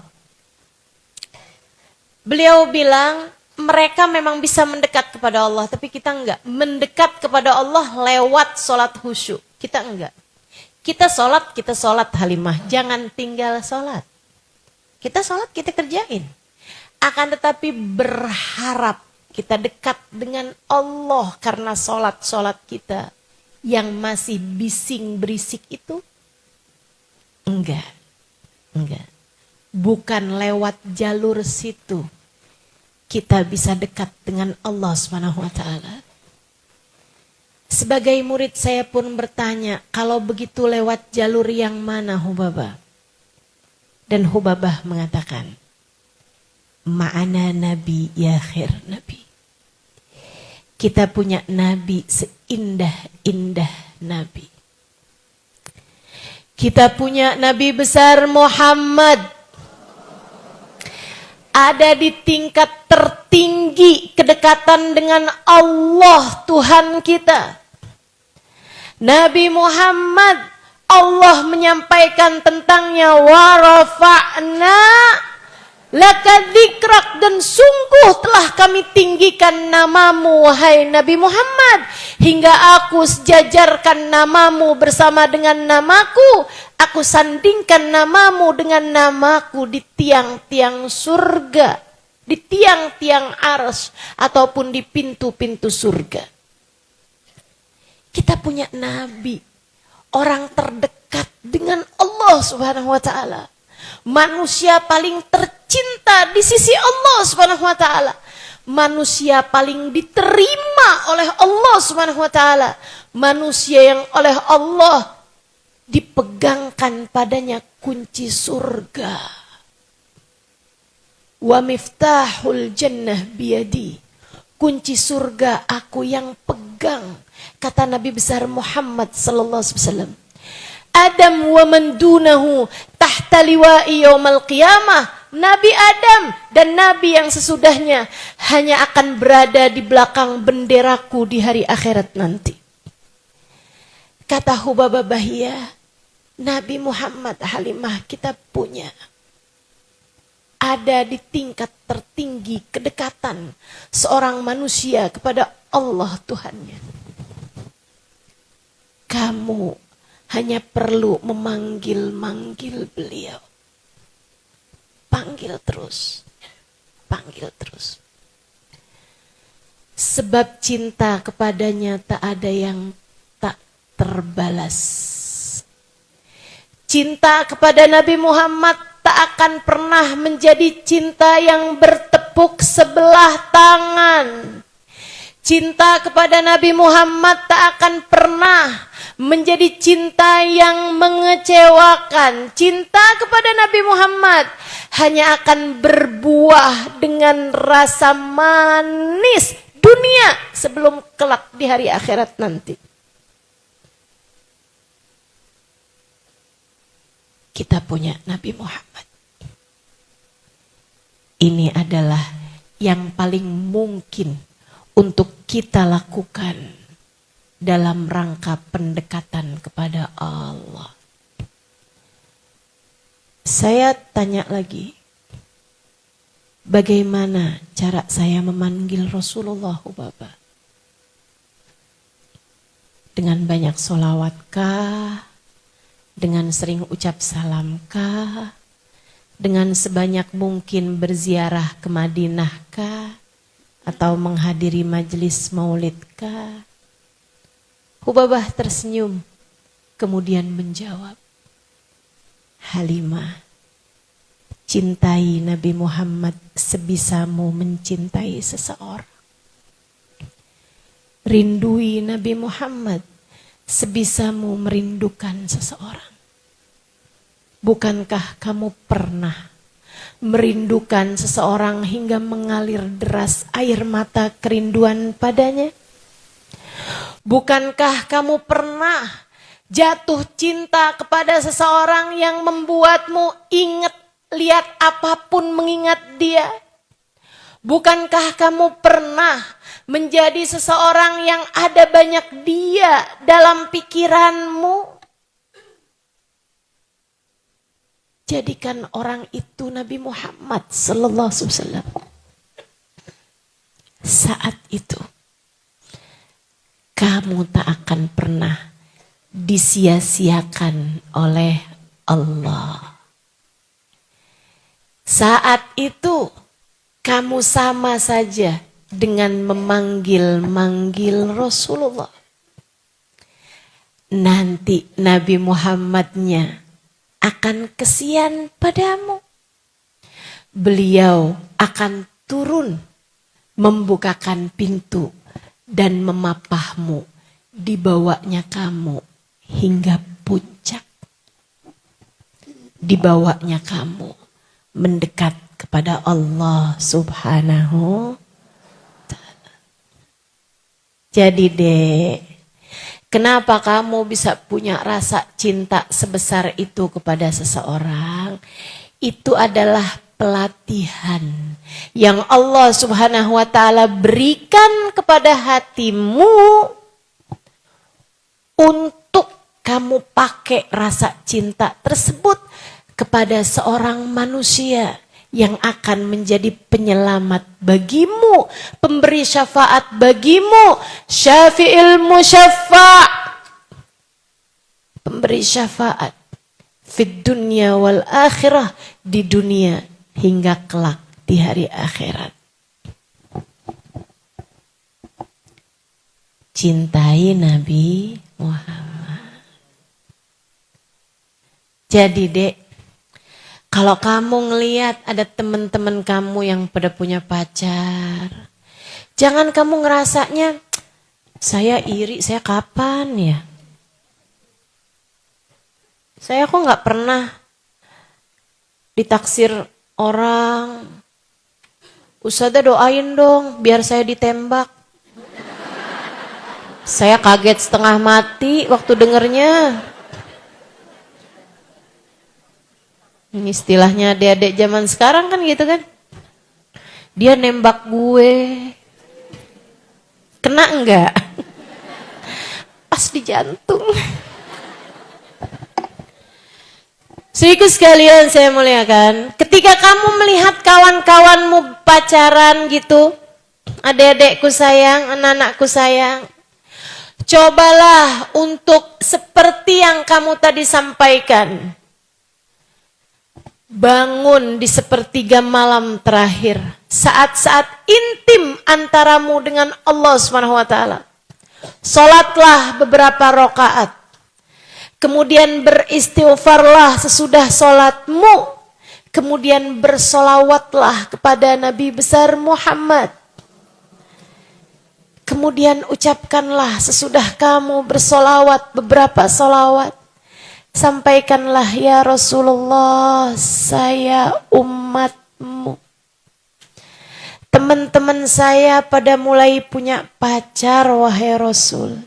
Beliau bilang, mereka memang bisa mendekat kepada Allah, tapi kita enggak. Mendekat kepada Allah lewat sholat khusyuk, kita enggak. Kita sholat halimah, jangan tinggal sholat. Kita sholat, kita kerjain. Akan tetapi berharap kita dekat dengan Allah karena sholat kita yang masih bising berisik itu. Enggak. Bukan lewat jalur situ kita bisa dekat dengan Allah SWT. Sebagai murid saya pun bertanya, kalau begitu lewat jalur yang mana Hubabah? Dan Hubabah mengatakan, ma'ana nabi ya khair nabi. Kita punya nabi seindah-indah nabi. Kita punya nabi besar Muhammad. Ada di tingkat tertinggi kedekatan dengan Allah Tuhan kita. Nabi Muhammad, Allah menyampaikan tentangnya, wa rafa'na laka dzikrak, dan sungguh telah kami tinggikan namamu wahai Nabi Muhammad, hingga aku sejajarkan namamu bersama dengan namaku, aku sandingkan namamu dengan namaku di tiang-tiang surga, di tiang-tiang arsy ataupun di pintu-pintu surga. Kita punya nabi, orang terdekat dengan Allah Subhanahu wa taala. Manusia paling tercinta di sisi Allah Subhanahu wa taala. Manusia paling diterima oleh Allah Subhanahu wa taala. Manusia yang oleh Allah dipegangkan padanya kunci surga. Wa miftahul jannah biyadi. Kunci surga aku yang pegang, kata Nabi besar Muhammad sallallahu alaihi wasallam. Adam wa man dunahu tahta liwa'i yaumal qiyamah. Nabi Adam dan nabi yang sesudahnya hanya akan berada di belakang benderaku di hari akhirat nanti. Kata Hubabah Bahiyah, Nabi Muhammad halimah kita punya ada di tingkat tertinggi kedekatan seorang manusia kepada Allah Tuhannya. Kamu hanya perlu memanggil-manggil beliau. Panggil terus. Panggil terus. Sebab cinta kepadanya tak ada yang tak terbalas. Cinta kepada Nabi Muhammad tak akan pernah menjadi cinta yang bertepuk sebelah tangan. Cinta kepada Nabi Muhammad tak akan pernah menjadi cinta yang mengecewakan. Cinta kepada Nabi Muhammad hanya akan berbuah dengan rasa manis dunia sebelum kelak di hari akhirat nanti. Kita punya Nabi Muhammad. ini adalah yang paling mungkin untuk kita lakukan dalam rangka pendekatan kepada Allah. Saya tanya lagi, bagaimana cara saya memanggil Rasulullah Bapak? Dengan banyak sholawat-kah? Dengan sering ucap salam-kah? Dengan sebanyak mungkin berziarah ke Madinah-kah? Atau menghadiri majelis maulid-kah? Hubabah tersenyum, kemudian menjawab, Halimah, cintai Nabi Muhammad sebisamu mencintai seseorang. Rindui Nabi Muhammad sebisamu merindukan seseorang. Bukankah kamu pernah merindukan seseorang hingga mengalir deras air mata kerinduan padanya? Bukankah kamu pernah jatuh cinta kepada seseorang yang membuatmu ingat lihat apapun mengingat dia? Bukankah kamu pernah menjadi seseorang yang ada banyak dia dalam pikiranmu? Jadikan orang itu Nabi Muhammad sallallahu alaihi wasallam. Saat itu kamu tak akan pernah disia-siakan oleh Allah. Saat itu kamu sama saja dengan memanggil-manggil Rasulullah. Nanti Nabi Muhammadnya akan kesian padamu. Beliau akan turun membukakan pintu dan memapahmu, dibawanya kamu hingga puncak. Dibawanya kamu mendekat kepada Allah Subhanahu Ta'ala. Jadi Dek, kenapa kamu bisa punya rasa cinta sebesar itu kepada seseorang? Itu adalah pelatihan yang Allah Subhanahu wa Ta'ala berikan kepada hatimu untuk kamu pakai rasa cinta tersebut kepada seorang manusia yang akan menjadi penyelamat bagimu, pemberi syafaat bagimu, syafi'il musyaffa', pemberi syafaat fid dunya wal akhirah, di dunia hingga kelak di hari akhirat. Cintai Nabi Muhammad. Jadi Dek, kalau kamu ngelihat ada teman-teman kamu yang pada punya pacar, jangan kamu ngerasanya, saya iri, saya kapan ya? Saya kok nggak pernah ditaksir orang. Ustadzah doain dong biar saya ditembak. Saya kaget setengah mati waktu dengernya. Ini istilahnya adik-adik zaman sekarang kan gitu kan. Dia nembak gue. Kena enggak? Pas di jantung. Saudaraku sekalian saya muliakan, ketika kamu melihat kawan-kawanmu pacaran gitu, adik-adikku sayang, anak-anakku sayang, cobalah untuk seperti yang kamu tadi sampaikan. Bangun di sepertiga malam terakhir, saat-saat intim antaramu dengan Allah SWT. Salatlah beberapa rakaat. Kemudian beristighfarlah sesudah sholatmu. Kemudian bersolawatlah kepada Nabi besar Muhammad. Kemudian ucapkanlah sesudah kamu bersolawat beberapa solawat. Sampaikanlah, ya Rasulullah, saya umatmu. Teman-teman saya pada mulai punya pacar, wahai Rasul.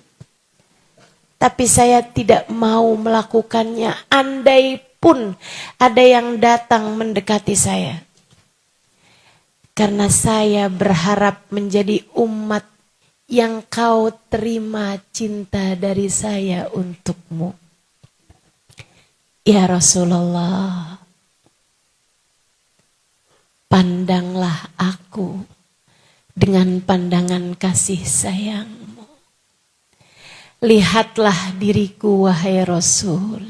Tapi saya tidak mau melakukannya, andai pun ada yang datang mendekati saya. Karena saya berharap menjadi umat yang kau terima cinta dari saya untukmu. Ya Rasulullah, pandanglah aku dengan pandangan kasih sayangmu. Lihatlah diriku wahai Rasul,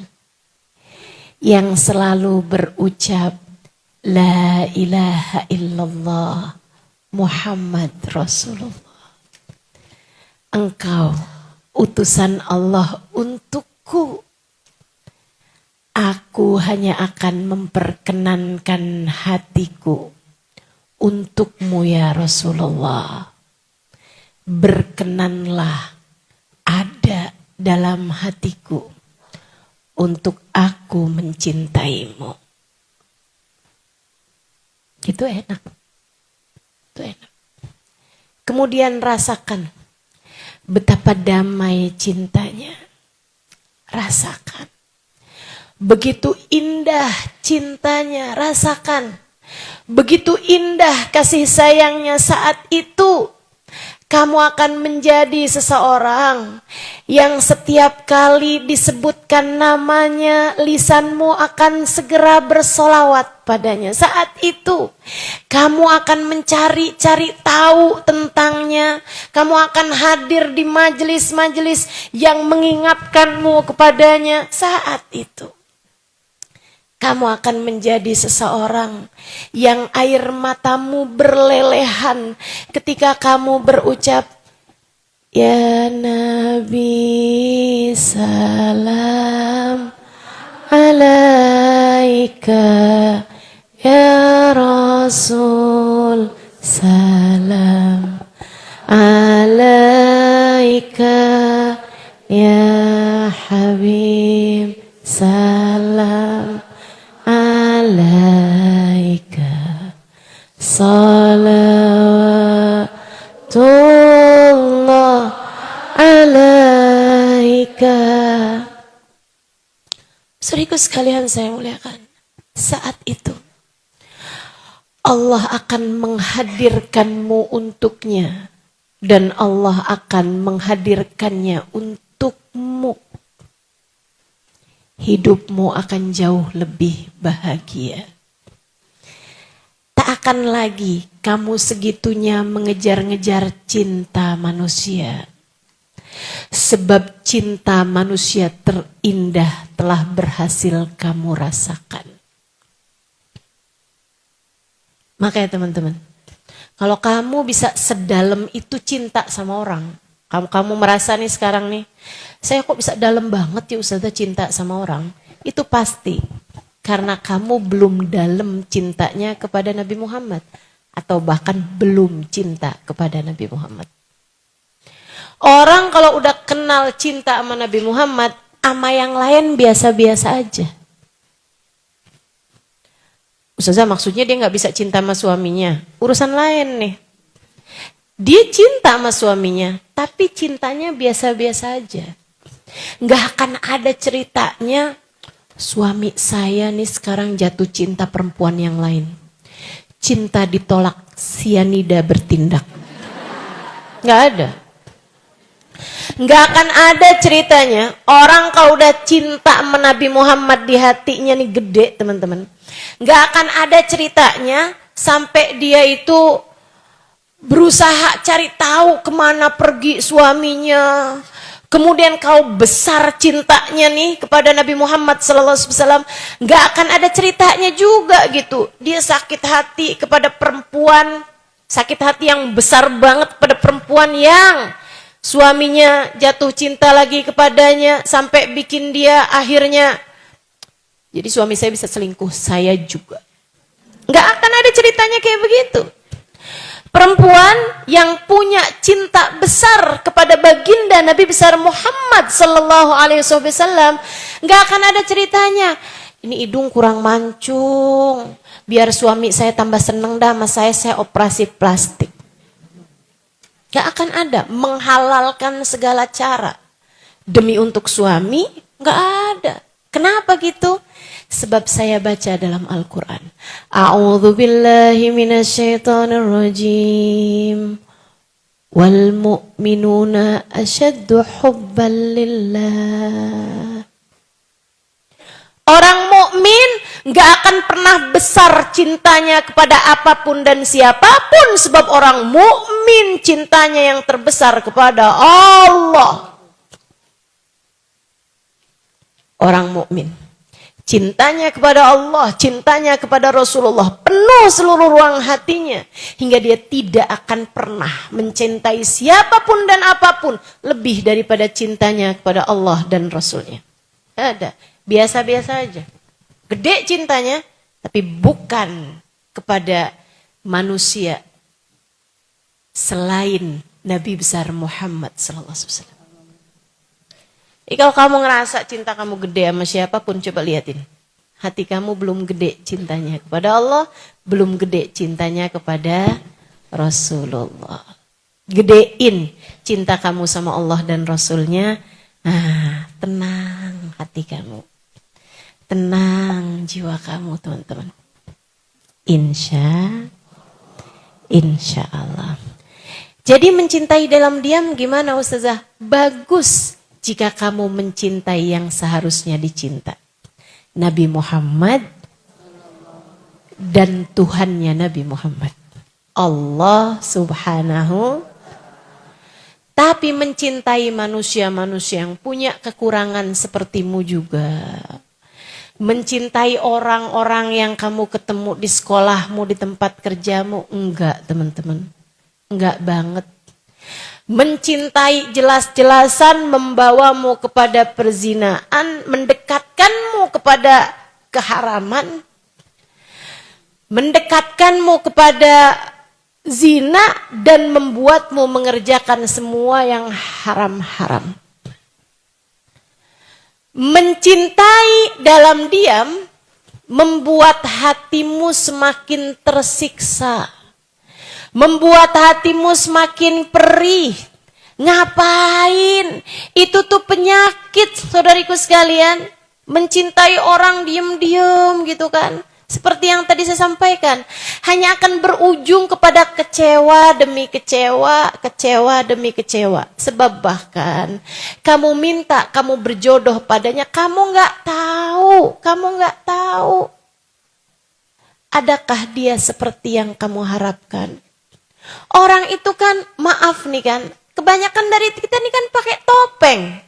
yang selalu berucap La ilaha illallah Muhammad Rasulullah. Engkau utusan Allah untukku. Aku hanya akan memperkenankan hatiku untukmu ya Rasulullah. Berkenanlah ada dalam hatiku untuk aku mencintaimu. Itu enak. Itu enak. Kemudian rasakan betapa damai cintanya. Rasakan. Begitu indah cintanya, rasakan. Begitu indah kasih sayangnya saat itu. Kamu akan menjadi seseorang yang setiap kali disebutkan namanya, lisanmu akan segera bersolawat padanya. Saat itu, kamu akan mencari-cari tahu tentangnya. Kamu akan hadir di majelis-majelis yang mengingatkanmu kepadanya. Saat itu, kamu akan menjadi seseorang yang air matamu berlelehan ketika kamu berucap, Ya Nabi salam alaika, Ya Rasul salam alaika, Ya Habib salam alaika, salawatullah alaika. Saudaraku sekalian saya muliakan, saat itu Allah akan menghadirkanmu untuknya dan Allah akan menghadirkannya untukmu. Hidupmu akan jauh lebih bahagia. Tak akan lagi kamu segitunya mengejar-ngejar cinta manusia. Sebab cinta manusia terindah telah berhasil kamu rasakan. Makanya teman-teman, kalau kamu bisa sedalam itu cinta sama orang, kamu merasa nih sekarang nih, saya kok bisa dalam banget ya Ustazah cinta sama orang. Itu pasti karena kamu belum dalam cintanya kepada Nabi Muhammad. Atau bahkan belum cinta kepada Nabi Muhammad. Orang kalau udah kenal cinta sama Nabi Muhammad, sama yang lain biasa-biasa aja. Ustazah maksudnya dia gak bisa cinta sama suaminya. Urusan lain nih. Dia cinta sama suaminya, tapi cintanya biasa-biasa aja. Gak akan ada ceritanya, suami saya nih sekarang jatuh cinta perempuan yang lain. Cinta ditolak, sianida bertindak. Gak ada. Gak akan ada ceritanya, orang kalau udah cinta sama Nabi Muhammad di hatinya nih gede teman-teman. Gak akan ada ceritanya sampai dia itu berusaha cari tahu kemana pergi suaminya. Kemudian kau besar cintanya nih kepada Nabi Muhammad SAW. Gak akan ada ceritanya juga gitu. Dia sakit hati kepada perempuan. Sakit hati yang besar banget pada perempuan yang suaminya jatuh cinta lagi kepadanya. Sampai bikin dia akhirnya, jadi suami saya bisa selingkuh, saya juga. Gak akan ada ceritanya kayak begitu. Perempuan yang punya cinta besar kepada baginda Nabi besar Muhammad sallallahu alaihi wasallam, enggak akan ada ceritanya. Ini hidung kurang mancung, biar suami saya tambah seneng dah sama saya operasi plastik. Enggak akan ada, menghalalkan segala cara demi untuk suami, enggak ada. Kenapa gitu? Sebab saya baca dalam Al-Quran. A'udzu billahi minasyaitonir rajim. Wal mu'minuna asyaddu hubban lillah. Orang mukmin gak akan pernah besar cintanya kepada apapun dan siapapun, sebab orang mukmin cintanya yang terbesar kepada Allah. Orang mukmin cintanya kepada Allah, cintanya kepada Rasulullah penuh seluruh ruang hatinya, hingga dia tidak akan pernah mencintai siapapun dan apapun lebih daripada cintanya kepada Allah dan Rasulnya. Ada, biasa-biasa aja. Gede cintanya, tapi bukan kepada manusia selain Nabi besar Muhammad sallallahu alaihi wasallam. Jadi kalau kamu ngerasa cinta kamu gede sama siapapun, coba liatin. Hati kamu belum gede cintanya kepada Allah, belum gede cintanya kepada Rasulullah. Gedein cinta kamu sama Allah dan Rasulnya. Tenang hati kamu. Tenang jiwa kamu, teman-teman. Insya Allah. Jadi mencintai dalam diam gimana Ustazah? Bagus jika kamu mencintai yang seharusnya dicinta. Nabi Muhammad dan Tuhannya Nabi Muhammad. Allah subhanahu. Tapi mencintai manusia-manusia yang punya kekurangan sepertimu juga. Mencintai orang-orang yang kamu ketemu di sekolahmu, di tempat kerjamu. Enggak, teman-teman. Enggak banget. Mencintai jelas-jelasan membawamu kepada perzinaan, mendekatkanmu kepada keharaman, mendekatkanmu kepada zina, dan membuatmu mengerjakan semua yang haram-haram. Mencintai dalam diam membuat hatimu semakin tersiksa. Membuat hatimu semakin perih. Ngapain? Itu tuh penyakit, saudariku sekalian. Mencintai orang diem-diem gitu kan. Seperti yang tadi saya sampaikan. Hanya akan berujung kepada kecewa demi kecewa, kecewa demi kecewa. Sebab bahkan kamu minta, kamu berjodoh padanya, kamu gak tahu. Adakah dia seperti yang kamu harapkan? Orang itu kan, maaf nih kan, kebanyakan dari kita nih kan pakai topeng.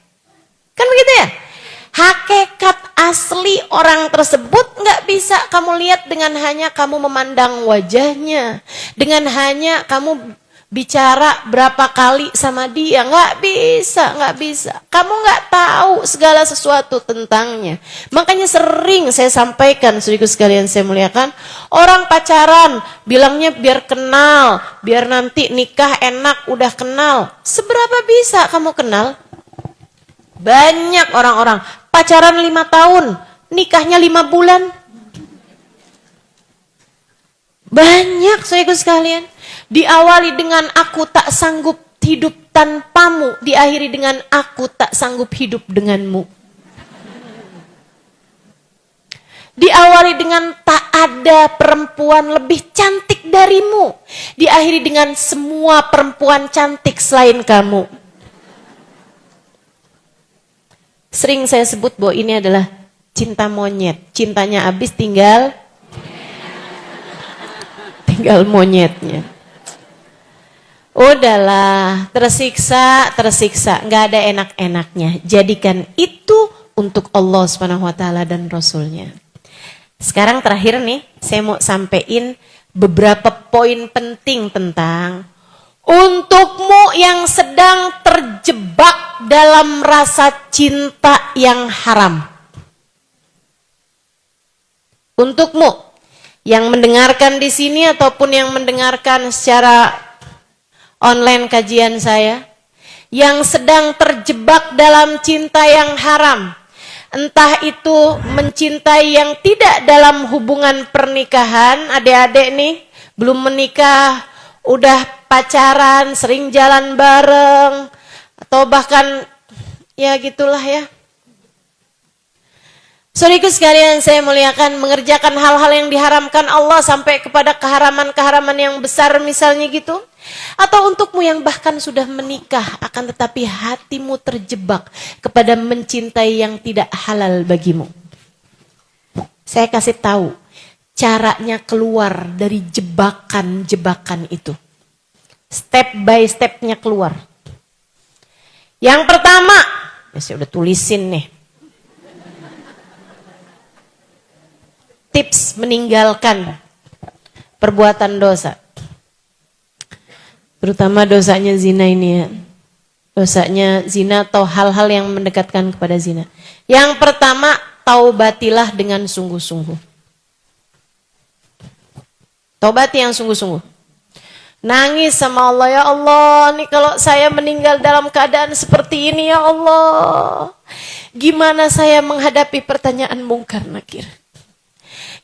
Kan begitu ya? Hakikat asli orang tersebut nggak bisa kamu lihat dengan hanya kamu memandang wajahnya. Dengan hanya kamu bicara berapa kali sama dia. Nggak bisa. Kamu nggak tahu segala sesuatu tentangnya. Makanya sering saya sampaikan, saudaraku sekalian saya muliakan, orang pacaran bilangnya biar kenal, biar nanti nikah enak udah kenal. Seberapa bisa kamu kenal? Banyak orang-orang pacaran 5 tahun, nikahnya 5 bulan. Banyak saudaraku sekalian. Diawali dengan aku tak sanggup hidup tanpamu, diakhiri dengan aku tak sanggup hidup denganmu. Diawali dengan tak ada perempuan lebih cantik darimu, diakhiri dengan semua perempuan cantik selain kamu. Sering saya sebut bahwa ini adalah cinta monyet. Cintanya habis tinggal monyetnya. Udahlah, tersiksa, nggak ada enak-enaknya. Jadikan itu untuk Allah SWT dan Rasulnya. Sekarang terakhir nih, saya mau sampein beberapa poin penting tentang untukmu yang sedang terjebak dalam rasa cinta yang haram. Untukmu yang mendengarkan di sini ataupun yang mendengarkan secara online kajian saya, yang sedang terjebak dalam cinta yang haram, entah itu mencintai yang tidak dalam hubungan pernikahan, adik-adik nih belum menikah, udah pacaran, sering jalan bareng, atau bahkan ya gitulah ya. Saudaraku sekalian saya muliakan, mengerjakan hal-hal yang diharamkan Allah sampai kepada keharaman-keharaman yang besar misalnya gitu. Atau untukmu yang bahkan sudah menikah akan tetapi hatimu terjebak kepada mencintai yang tidak halal bagimu. Saya kasih tahu caranya keluar dari jebakan-jebakan itu. Step by stepnya keluar. Yang pertama, saya udah tulisin nih. Tips meninggalkan perbuatan dosa. Terutama dosanya zina ini ya. Dosanya zina atau hal-hal yang mendekatkan kepada zina. Yang pertama, taubatilah dengan sungguh-sungguh. Taubati yang sungguh-sungguh. Nangis sama Allah, ya Allah, nih kalau saya meninggal dalam keadaan seperti ini ya Allah. Gimana saya menghadapi pertanyaan mungkar nakir?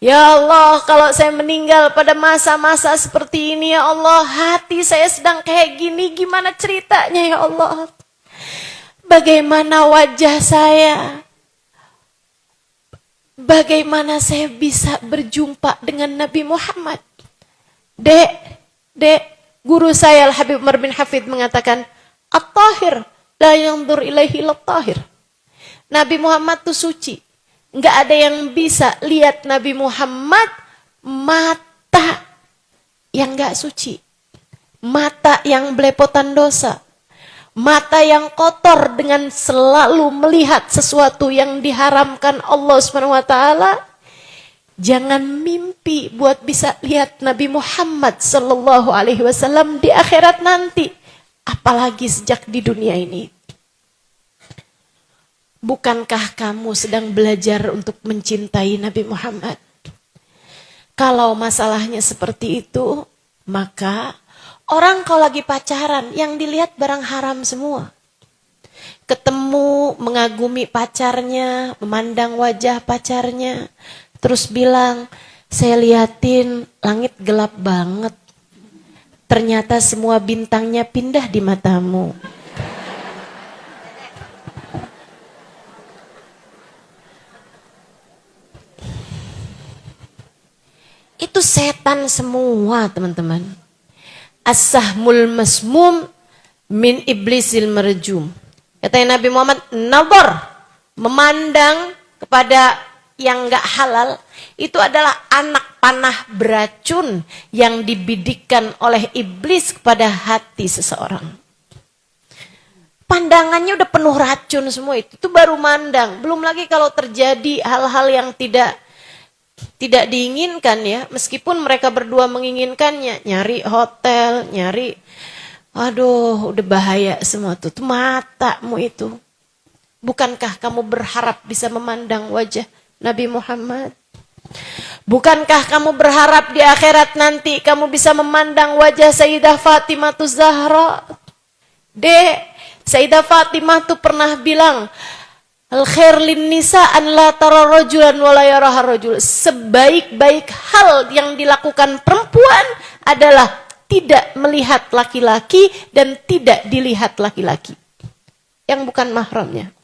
Ya Allah, kalau saya meninggal pada masa-masa seperti ini ya Allah, hati saya sedang kayak gini, gimana ceritanya ya Allah? Bagaimana wajah saya? Bagaimana saya bisa berjumpa dengan Nabi Muhammad? Dek, guru saya Al-Habib Umar bin Hafid mengatakan, At-Tahir, la yanzur ilaihi lat-tahir. Nabi Muhammad itu suci. Enggak ada yang bisa lihat Nabi Muhammad mata yang enggak suci. Mata yang belepotan dosa. Mata yang kotor dengan selalu melihat sesuatu yang diharamkan Allah SWT. Jangan mimpi buat bisa lihat Nabi Muhammad SAW di akhirat nanti. Apalagi sejak di dunia ini. Bukankah kamu sedang belajar untuk mencintai Nabi Muhammad? Kalau masalahnya seperti itu, maka orang kalau lagi pacaran, yang dilihat barang haram semua. Ketemu, mengagumi pacarnya, memandang wajah pacarnya, terus bilang, saya liatin langit gelap banget. Ternyata semua bintangnya pindah di matamu. Itu setan semua teman-teman. As-sahmul masmum min iblisil marjum. Katanya Nabi Muhammad, nazar, memandang kepada yang enggak halal, itu adalah anak panah beracun yang dibidikkan oleh iblis kepada hati seseorang. Pandangannya udah penuh racun semua itu baru mandang. Belum lagi kalau terjadi hal-hal yang tidak diinginkan ya, meskipun mereka berdua menginginkannya, nyari hotel, aduh udah bahaya semua tuh matamu itu. Bukankah kamu berharap bisa memandang wajah Nabi Muhammad? Bukankah kamu berharap di akhirat nanti kamu bisa memandang wajah Sayyidah Fatimah Zahra? Sayyidah Fatimah tuh pernah bilang, al-khair lin nisa an la tara rajulan wa la yaraha rajul. Sebaik-baik hal yang dilakukan perempuan adalah tidak melihat laki-laki dan tidak dilihat laki-laki yang bukan mahramnya.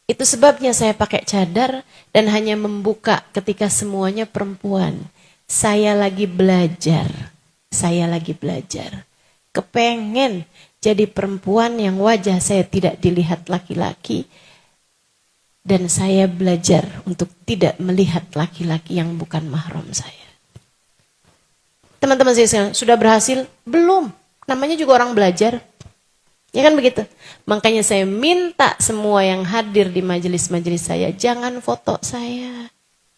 Itu sebabnya saya pakai cadar dan hanya membuka ketika semuanya perempuan. Saya lagi belajar. Kepengen jadi perempuan yang wajah saya tidak dilihat laki-laki. Dan saya belajar untuk tidak melihat laki-laki yang bukan mahram saya. Teman-teman saya sekalian, sudah berhasil? Belum. Namanya juga orang belajar. Ya kan begitu? Makanya saya minta semua yang hadir di majelis-majelis saya, jangan foto saya.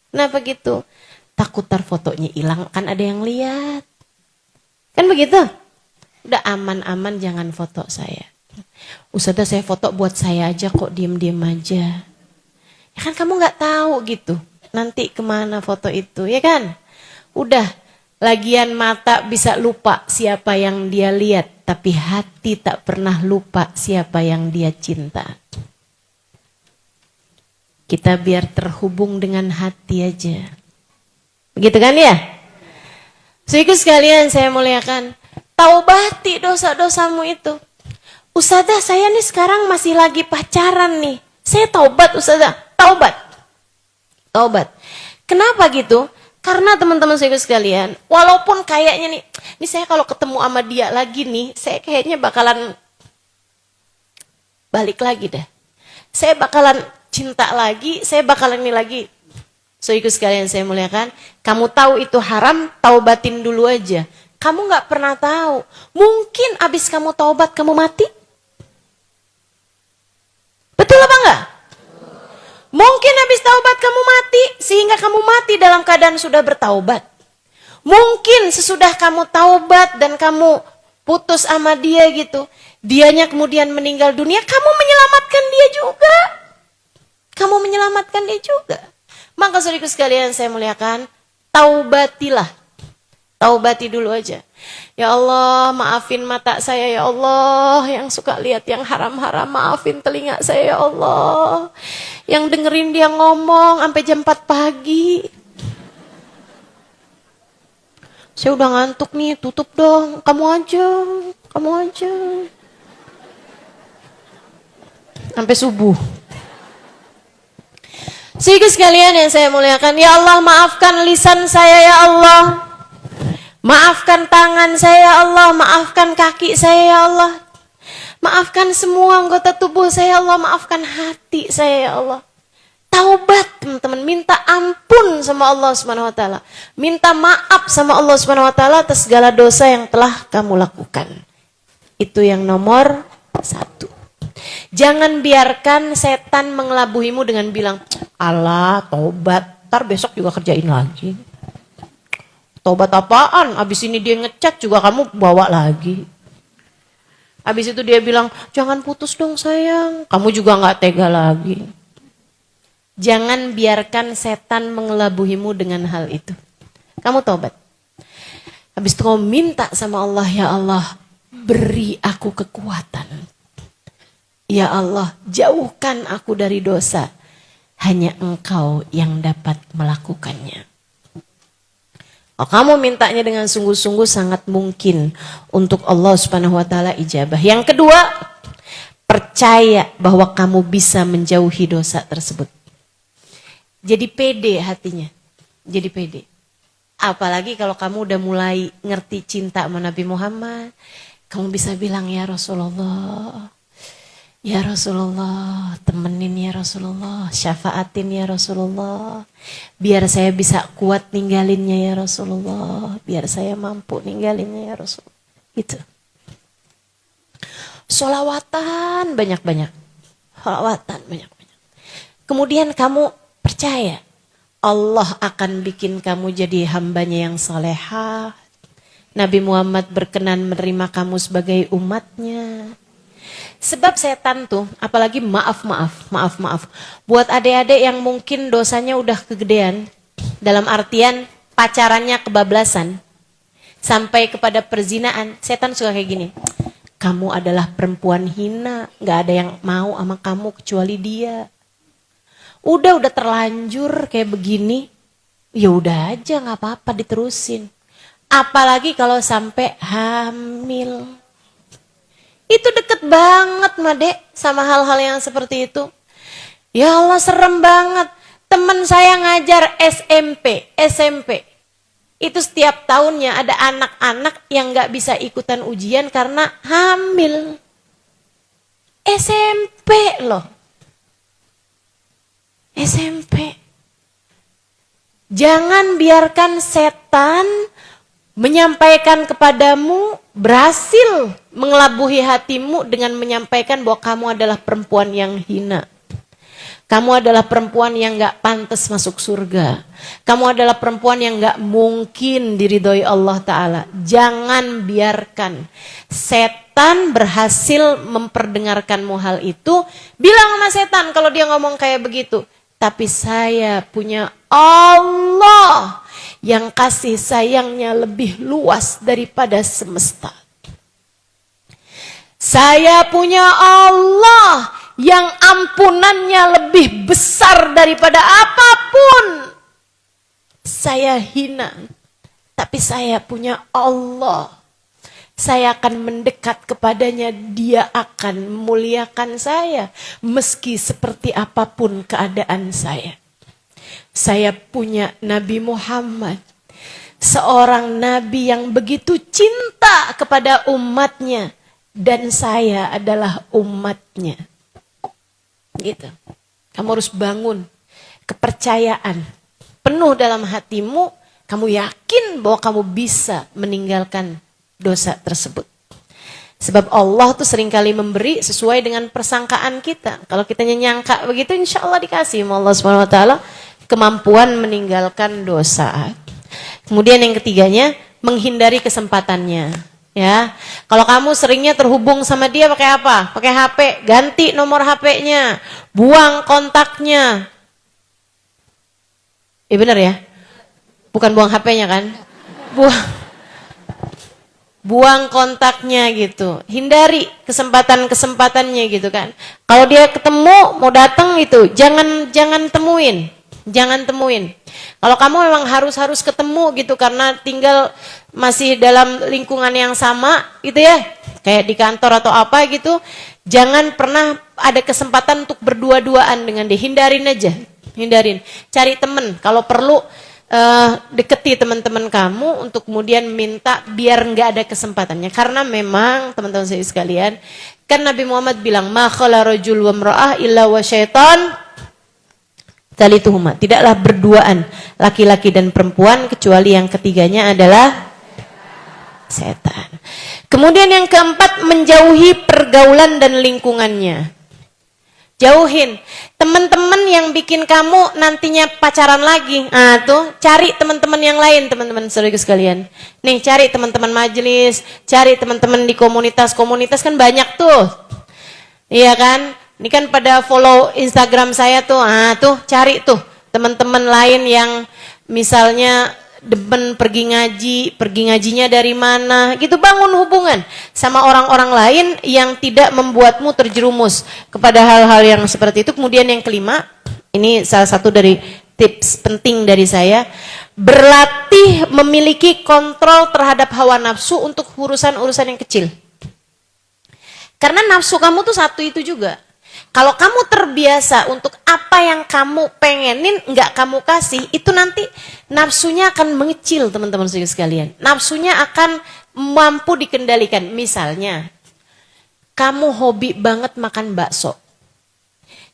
Kenapa gitu? Takut tar fotonya hilang, kan ada yang lihat. Kan begitu? Udah aman-aman jangan foto saya. Ustazah saya foto buat saya aja kok, diem-diem aja. Ya kan kamu gak tahu gitu, nanti kemana foto itu, ya kan? Udah, lagian mata bisa lupa siapa yang dia lihat. Tapi hati tak pernah lupa siapa yang dia cinta. Kita biar terhubung dengan hati aja. Begitu kan ya? Saudaraku sekalian saya muliakan. Taubati dosa-dosamu itu. Ustazah saya nih sekarang masih lagi pacaran nih. Saya taubat Ustazah. taubat. Taubat. Kenapa gitu? Karena teman-teman saya sekalian, walaupun kayaknya nih saya kalau ketemu sama dia lagi nih, saya kayaknya bakalan balik lagi dah. Saya bakalan cinta lagi, saya bakalan ini lagi. Saudaraku sekalian saya muliakan, kamu tahu itu haram, taubatin dulu aja. Kamu gak pernah tahu, mungkin abis kamu taubat kamu mati. Betul apa enggak? Mungkin habis taubat kamu mati, sehingga kamu mati dalam keadaan sudah bertaubat. Mungkin sesudah kamu taubat dan kamu putus sama dia gitu, dianya kemudian meninggal dunia, kamu menyelamatkan dia juga. Kamu menyelamatkan dia juga. Maka saudaraku sekalian saya muliakan, taubatilah. Taubati dulu aja. Ya Allah, maafin mata saya ya Allah, yang suka lihat yang haram-haram, maafin telinga saya ya Allah, yang dengerin dia ngomong sampai jam 4 pagi. Saya udah ngantuk nih, tutup dong, kamu aja. Sampai subuh. Saudaraku sekalian yang saya muliakan, ya Allah maafkan lisan saya ya Allah. Maafkan tangan saya ya Allah, maafkan kaki saya ya Allah. Maafkan semua anggota tubuh saya ya Allah, maafkan hati saya ya Allah. Taubat teman-teman, minta ampun sama Allah Subhanahu wa taala. Minta maaf sama Allah Subhanahu wa taala atas segala dosa yang telah kamu lakukan. Itu yang nomor 1. Jangan biarkan setan mengelabuhimu dengan bilang, "Alah, taubat, ntar besok juga kerjain lagi." Taubat apaan? Abis ini dia ngechat juga kamu bawa lagi. Abis itu dia bilang, jangan putus dong sayang. Kamu juga gak tega lagi. Jangan biarkan setan mengelabuhimu dengan hal itu. Kamu taubat. Habis itu kamu minta sama Allah, ya Allah, beri aku kekuatan. Ya Allah, jauhkan aku dari dosa. Hanya Engkau yang dapat melakukannya. Kalau kamu mintanya dengan sungguh-sungguh sangat mungkin untuk Allah Subhanahu wa taala ijabah. Yang kedua, percaya bahwa kamu bisa menjauhi dosa tersebut. Jadi pede hatinya. Jadi pede. Apalagi kalau kamu udah mulai ngerti cinta sama Nabi Muhammad, kamu bisa bilang, ya Rasulullah, ya Rasulullah, temenin ya Rasulullah, syafaatin ya Rasulullah, biar saya bisa kuat ninggalinnya ya Rasulullah, biar saya mampu ninggalinnya ya Rasulullah. Gitu. Sholawatan banyak-banyak. Sholawatan banyak-banyak. Kemudian kamu percaya Allah akan bikin kamu jadi hambanya yang salehah. Nabi Muhammad berkenan menerima kamu sebagai umatnya. Sebab setan tuh, apalagi maaf. Buat adik-adik yang mungkin dosanya udah kegedean, dalam artian pacarannya kebablasan, sampai kepada perzinaan, setan suka kayak gini. Kamu adalah perempuan hina, gak ada yang mau sama kamu kecuali dia. Udah terlanjur kayak begini, ya udah aja gak apa-apa diterusin. Apalagi kalau sampai hamil. Itu deket banget Made sama hal-hal yang seperti itu. Ya Allah serem banget. Temen saya ngajar SMP. Itu setiap tahunnya ada anak-anak yang gak bisa ikutan ujian karena hamil. SMP loh. SMP. Jangan biarkan setan menyampaikan kepadamu, berhasil mengelabuhi hatimu dengan menyampaikan bahwa kamu adalah perempuan yang hina. Kamu adalah perempuan yang gak pantas masuk surga. Kamu adalah perempuan yang gak mungkin diridhoi Allah Ta'ala. Jangan biarkan setan berhasil memperdengarkanmu hal itu. Bilang sama setan kalau dia ngomong kayak begitu. Tapi saya punya Allah yang kasih sayangnya lebih luas daripada semesta. Saya punya Allah yang ampunannya lebih besar daripada apapun. Saya hina, tapi saya punya Allah. saya akan mendekat kepadanya, dia akan memuliakan saya meski seperti apapun keadaan saya. Saya punya Nabi Muhammad, seorang nabi yang begitu cinta kepada umatnya, dan saya adalah umatnya. Gitu. Kamu harus bangun kepercayaan penuh dalam hatimu, kamu yakin bahwa kamu bisa meninggalkan dosa tersebut. Sebab Allah tuh seringkali memberi sesuai dengan persangkaan kita. Kalau kita nyangka begitu, insya Allah dikasih sama Allah SWT kemampuan meninggalkan dosa. Kemudian yang ketiganya, menghindari kesempatannya. Ya, kalau kamu seringnya terhubung sama dia pakai apa? Pakai HP, ganti nomor HP-nya, buang kontaknya. Benar ya? Bukan buang HP-nya kan? Buang kontaknya gitu. Hindari kesempatan-kesempatannya gitu kan. Kalau dia ketemu mau datang itu, jangan temuin. Jangan temuin. Kalau kamu memang harus ketemu gitu karena tinggal masih dalam lingkungan yang sama gitu ya, kayak di kantor atau apa gitu, jangan pernah ada kesempatan untuk berdua-duaan dengan dia. Hindarin aja, hindarin. Cari temen, kalau perlu deketi teman-teman kamu untuk kemudian minta biar nggak ada kesempatannya. Karena memang teman-teman saya sekalian, kan Nabi Muhammad bilang, ma khala rajul wa imra'ah illa wa syaitan talituhuma. Tidaklah berduaan laki-laki dan perempuan kecuali yang ketiganya adalah setan. Kemudian yang keempat, menjauhi pergaulan dan lingkungannya. Jauhin teman-teman yang bikin kamu nantinya pacaran lagi. Nah, tuh cari teman-teman yang lain, teman-teman saudara sekalian. Nih, cari teman-teman majelis, cari teman-teman di komunitas-komunitas kan banyak tuh. Iya kan? Ini kan pada follow Instagram saya tuh. Ah, tuh cari tuh teman-teman lain yang misalnya demen pergi ngajinya dari mana, gitu. Bangun hubungan sama orang-orang lain yang tidak membuatmu terjerumus kepada hal-hal yang seperti itu. Kemudian yang kelima, ini salah satu dari tips penting dari saya, berlatih memiliki kontrol terhadap hawa nafsu untuk urusan-urusan yang kecil. Karena nafsu kamu tuh satu itu juga. Kalau kamu terbiasa untuk apa yang kamu pengenin nggak kamu kasih, itu nanti nafsunya akan mengecil, teman-teman sekalian. Nafsunya akan mampu dikendalikan. Misalnya, kamu hobi banget makan bakso.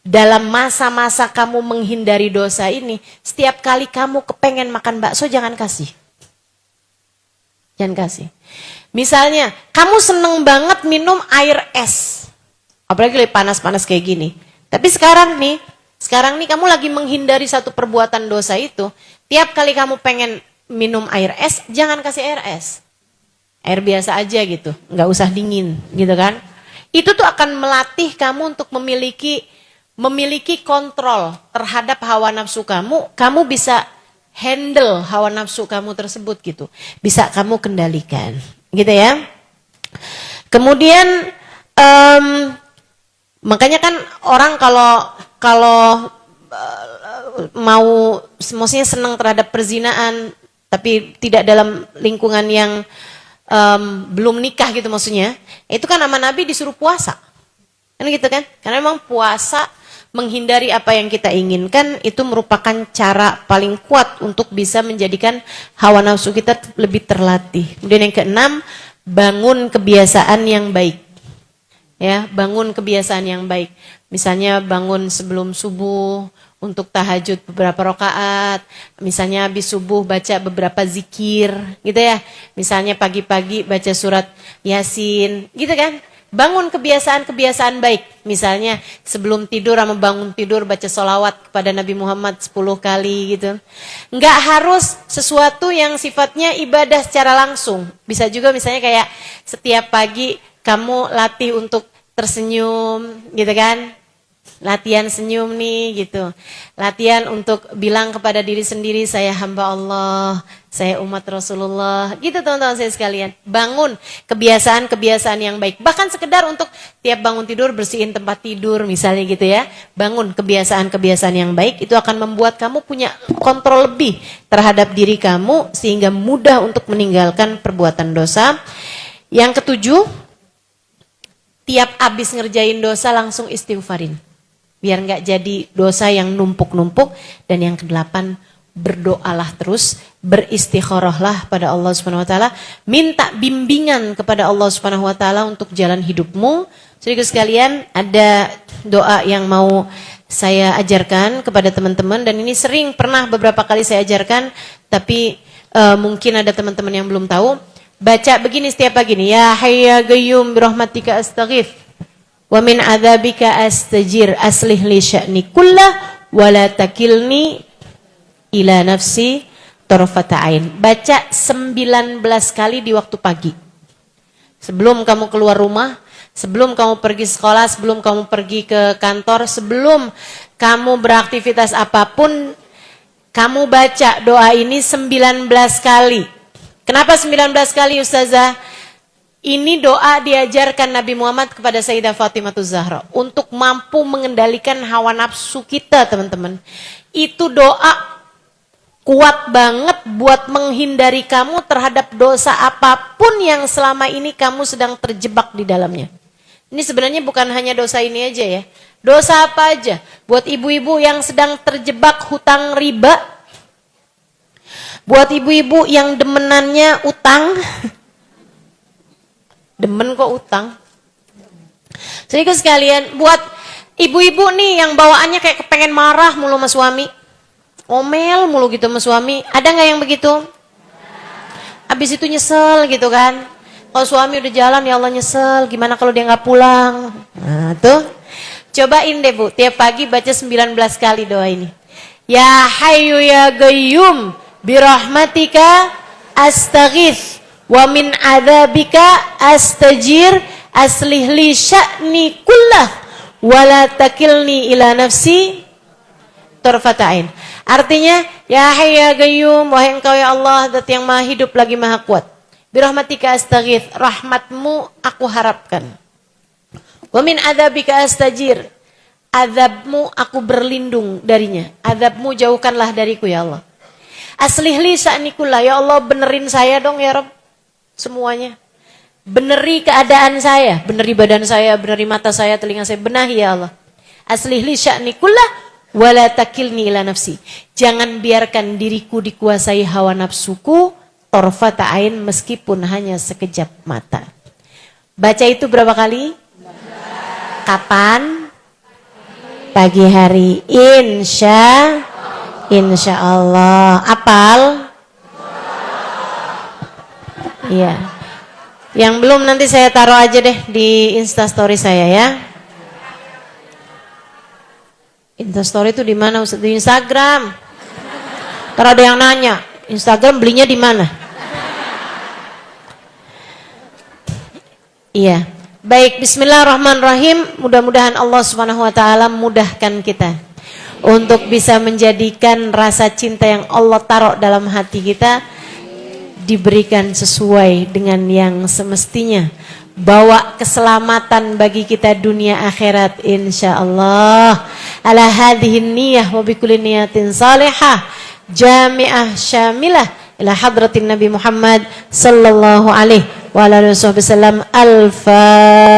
Dalam masa-masa kamu menghindari dosa ini, setiap kali kamu kepengen makan bakso, jangan kasih. Jangan kasih. Misalnya, kamu seneng banget minum air es. Apalagi lagi panas-panas kayak gini. Tapi sekarang nih kamu lagi menghindari satu perbuatan dosa itu. Tiap kali kamu pengen minum air es, jangan kasih air es. Air biasa aja gitu, nggak usah dingin gitu kan. Itu tuh akan melatih kamu untuk memiliki kontrol terhadap hawa nafsu kamu. Kamu bisa handle hawa nafsu kamu tersebut gitu. Bisa kamu kendalikan gitu ya. Kemudian makanya kan orang kalau mau maksudnya senang terhadap perzinaan tapi tidak dalam lingkungan yang belum nikah gitu maksudnya, itu kan sama Nabi disuruh puasa. Kan gitu kan? Karena memang puasa menghindari apa yang kita inginkan itu merupakan cara paling kuat untuk bisa menjadikan hawa nafsu kita lebih terlatih. Kemudian yang keenam, bangun kebiasaan yang baik. Ya, bangun kebiasaan yang baik. Misalnya bangun sebelum subuh untuk tahajud beberapa rakaat. Misalnya habis subuh baca beberapa zikir, gitu ya. Misalnya pagi-pagi baca surat Yasin, gitu kan? Bangun kebiasaan-kebiasaan baik. Misalnya sebelum tidur sama bangun tidur baca sholawat kepada Nabi Muhammad 10 kali gitu. Enggak harus sesuatu yang sifatnya ibadah secara langsung. Bisa juga misalnya kayak setiap pagi kamu latih untuk tersenyum gitu kan. Latihan senyum nih gitu. Latihan untuk bilang kepada diri sendiri, saya hamba Allah, saya umat Rasulullah. Gitu teman-teman saya sekalian. Bangun kebiasaan-kebiasaan yang baik. Bahkan sekedar untuk tiap bangun tidur bersihin tempat tidur misalnya gitu ya. Bangun kebiasaan-kebiasaan yang baik. Itu akan membuat kamu punya kontrol lebih terhadap diri kamu sehingga mudah untuk meninggalkan perbuatan dosa. Yang ketujuh, tiap habis ngerjain dosa langsung istighfarin. Biar nggak jadi dosa yang numpuk-numpuk. Dan yang kedelapan, berdoalah terus, beristikharahlah pada Allah Subhanahu wa taala, minta bimbingan kepada Allah Subhanahu wa taala untuk jalan hidupmu. Saudara sekalian, ada doa yang mau saya ajarkan kepada teman-teman dan ini sering pernah beberapa kali saya ajarkan, tapi mungkin ada teman-teman yang belum tahu. Baca begini setiap pagi nih, ya hayy ya qayyum birahmatika astaghith wa min adzabika astajir aslih li sya'ni kullah wa la takilni ila nafsi tarfata ain. Baca 19 kali di waktu pagi. Sebelum kamu keluar rumah, sebelum kamu pergi sekolah, sebelum kamu pergi ke kantor, sebelum kamu beraktivitas apapun, kamu baca doa ini 19 kali. Kenapa 19 kali Ustazah? Ini doa diajarkan Nabi Muhammad kepada Sayyidah Fatimah Zahra untuk mampu mengendalikan hawa nafsu kita, teman-teman. Itu doa kuat banget buat menghindari kamu terhadap dosa apapun yang selama ini kamu sedang terjebak di dalamnya. Ini sebenarnya bukan hanya dosa ini aja ya. Dosa apa aja? Buat ibu-ibu yang sedang terjebak hutang riba. Buat ibu-ibu yang demenannya utang. Demen kok utang. Jadi sekalian, buat ibu-ibu nih yang bawaannya kayak kepengen marah mulu sama suami. Omel mulu gitu sama suami. Ada gak yang begitu? Abis itu nyesel gitu kan. Kalau suami udah jalan, ya Allah nyesel. Gimana kalau dia gak pulang? Nah tuh. Cobain deh Bu. Tiap pagi baca 19 kali doa ini. Ya hayyu ya qayyum birahmatika astaghith wa min adzabika astajir aslih li sya'ni kullah wa la takilni ila nafsi tarfata ain. Artinya, ya hayy ya qayyum, wahai engkau ya Allah, zat yang maha hidup lagi maha kuat. Birahmatika astaghith, rahmatmu aku harapkan. Wa min adzabika astajir, azabmu aku berlindung darinya. Azabmu jauhkanlah dariku ya Allah. Aslih li sya'nikullah, ya Allah benerin saya dong ya Rabb. Semuanya. Beneri keadaan saya, beneri badan saya, beneri mata saya, telinga saya, benahi ya Allah. Aslih li sya'nikullah wala takilni ila nafsi. Jangan biarkan diriku dikuasai hawa nafsuku tarfata ain meskipun hanya sekejap mata. Baca itu berapa kali? Kapan? Pagi hari. Insya Allah. Apal? Iya. Yang belum nanti saya taruh aja deh di Instastory saya ya. Instastory itu di mana Ustaz? Di Instagram. Ntar ada yang nanya, Instagram belinya di mana? Iya. Baik, bismillahirrahmanirrahim. Mudah-mudahan Allah Subhanahu wa taala mudahkan kita untuk bisa menjadikan rasa cinta yang Allah taruh dalam hati kita diberikan sesuai dengan yang semestinya. Bawa keselamatan bagi kita dunia akhirat insyaallah. Ala hadhihi niyyah wa bikulli niyatin salihah jami'ah syamilah ila hadratin Nabi Muhammad sallallahu alaihi wa alihi wasallam. Al-Fatihah.